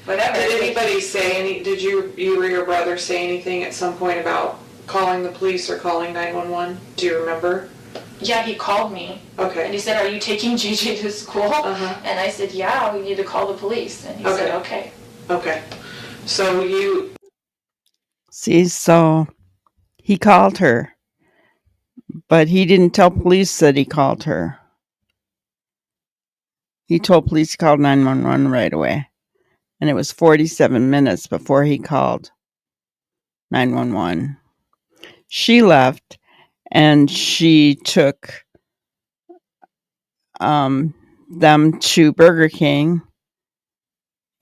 whatever. Did anybody say did you or your brother say anything at some point about calling the police or calling 911? Do you remember? Yeah, he called me. Okay. And he said, are you taking JJ to school? And I said, yeah, we need to call the police. And he said, okay. Okay. So you... See, so he called her, but he didn't tell police that he called her. He told police he called 911 right away. And it was 47 minutes before he called 911. She left and she took them to Burger King,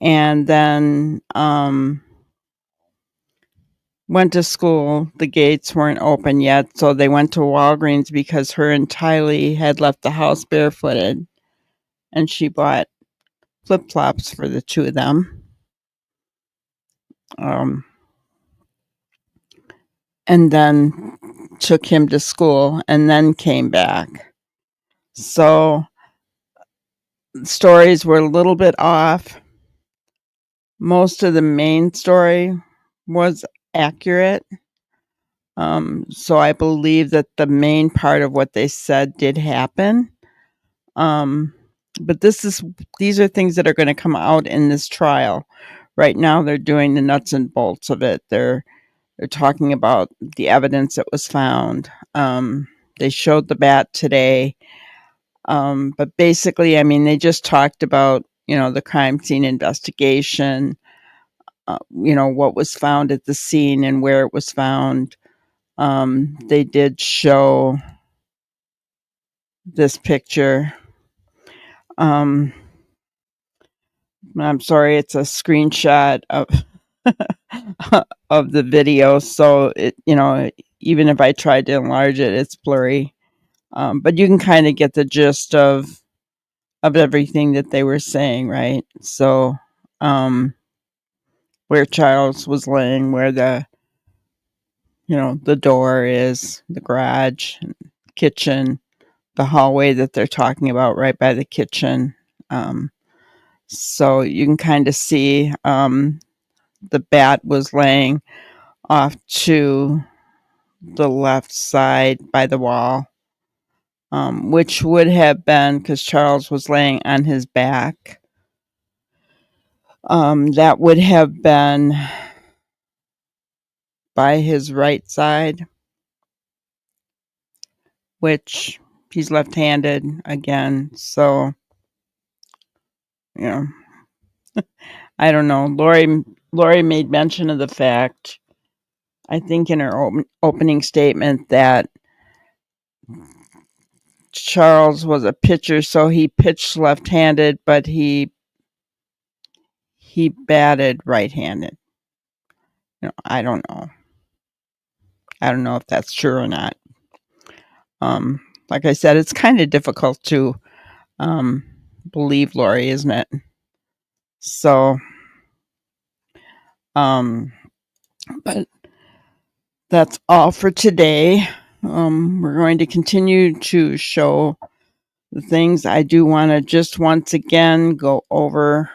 and then went to school. The gates weren't open yet, so they went to Walgreens because her and Tylee had left the house barefooted. And she bought flip-flops for the two of them. And then took him to school and then came back. So stories were a little bit off. most of the main story was accurate. So I believe that the main part of what they said did happen. But these are things that are going to come out in this trial. Right now, they're doing the nuts and bolts of it. They're talking about the evidence that was found. They showed the bat today. But basically, I mean, they just talked about, the crime scene investigation, what was found at the scene and where it was found. They did show this picture. I'm sorry, it's a screenshot of of the video, so it, even if I tried to enlarge it, it's blurry. But you can kind of get the gist of everything that they were saying, right? So, where Charles was laying, where the door is, the garage, kitchen, the hallway that they're talking about right by the kitchen. So you can kind of see the bat was laying off to the left side by the wall, which would have been because Charles was laying on his back. That would have been by his right side, which he's left-handed again. So, I don't know. Lori made mention of the fact, I think in her opening statement, that Charles was a pitcher, so he pitched left-handed, but he batted right-handed. I don't know. I don't know if that's true or not. Like I said, it's kind of difficult to believe Lori, isn't it? So, but that's all for today. We're going to continue to show the things. I do want to just once again go over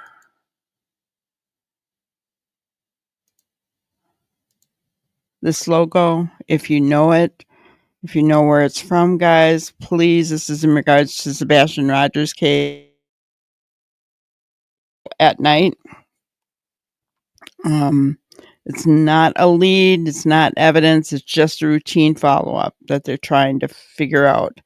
this logo. If you know it, if you know where it's from, guys, please, this is in regards to Sebastian Rogers' case at night. It's not a lead, it's not evidence, it's just a routine follow-up that they're trying to figure out.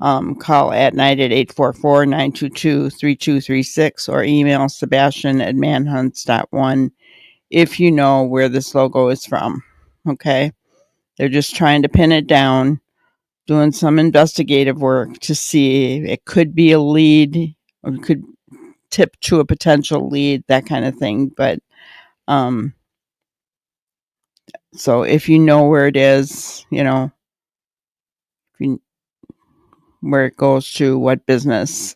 Call at night at 844-922-3236 or email sebastian@manhunts.one if you know where this logo is from. Okay? They're just trying to pin it down, doing some investigative work to see if it could be a lead or could tip to a potential lead, that kind of thing. But so if you know where it is, where it goes to, what business,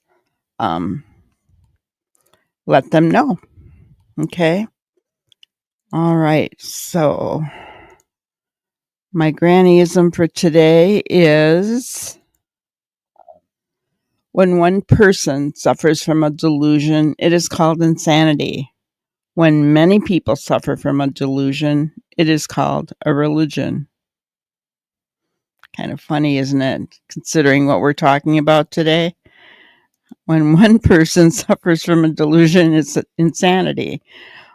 let them know. Okay? All right. So my grannyism for today is, when one person suffers from a delusion, it is called insanity. When many people suffer from a delusion, it is called a religion. Kind of funny, isn't it? Considering what we're talking about today. When one person suffers from a delusion, it's insanity.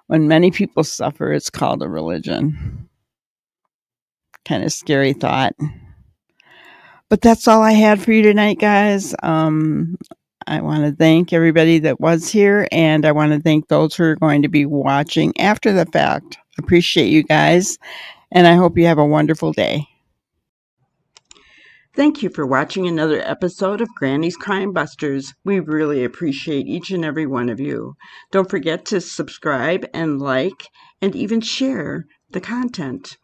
When many people suffer, it's called a religion. Kind of scary thought. But that's all I had for you tonight, guys. I want to thank everybody that was here, and I want to thank those who are going to be watching after the fact. Appreciate you guys, and I hope you have a wonderful day. Thank you for watching another episode of Granny's Crime Busters. We really appreciate each and every one of you. Don't forget to subscribe and like and even share the content.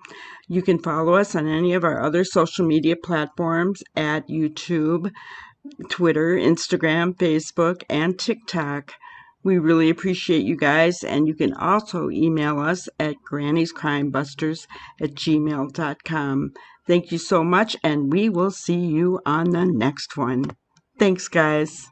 You can follow us on any of our other social media platforms at YouTube, Twitter, Instagram, Facebook, and TikTok. We really appreciate you guys, and you can also email us at granny'scrimebusters@gmail.com. Thank you so much, and we will see you on the next one. Thanks, guys.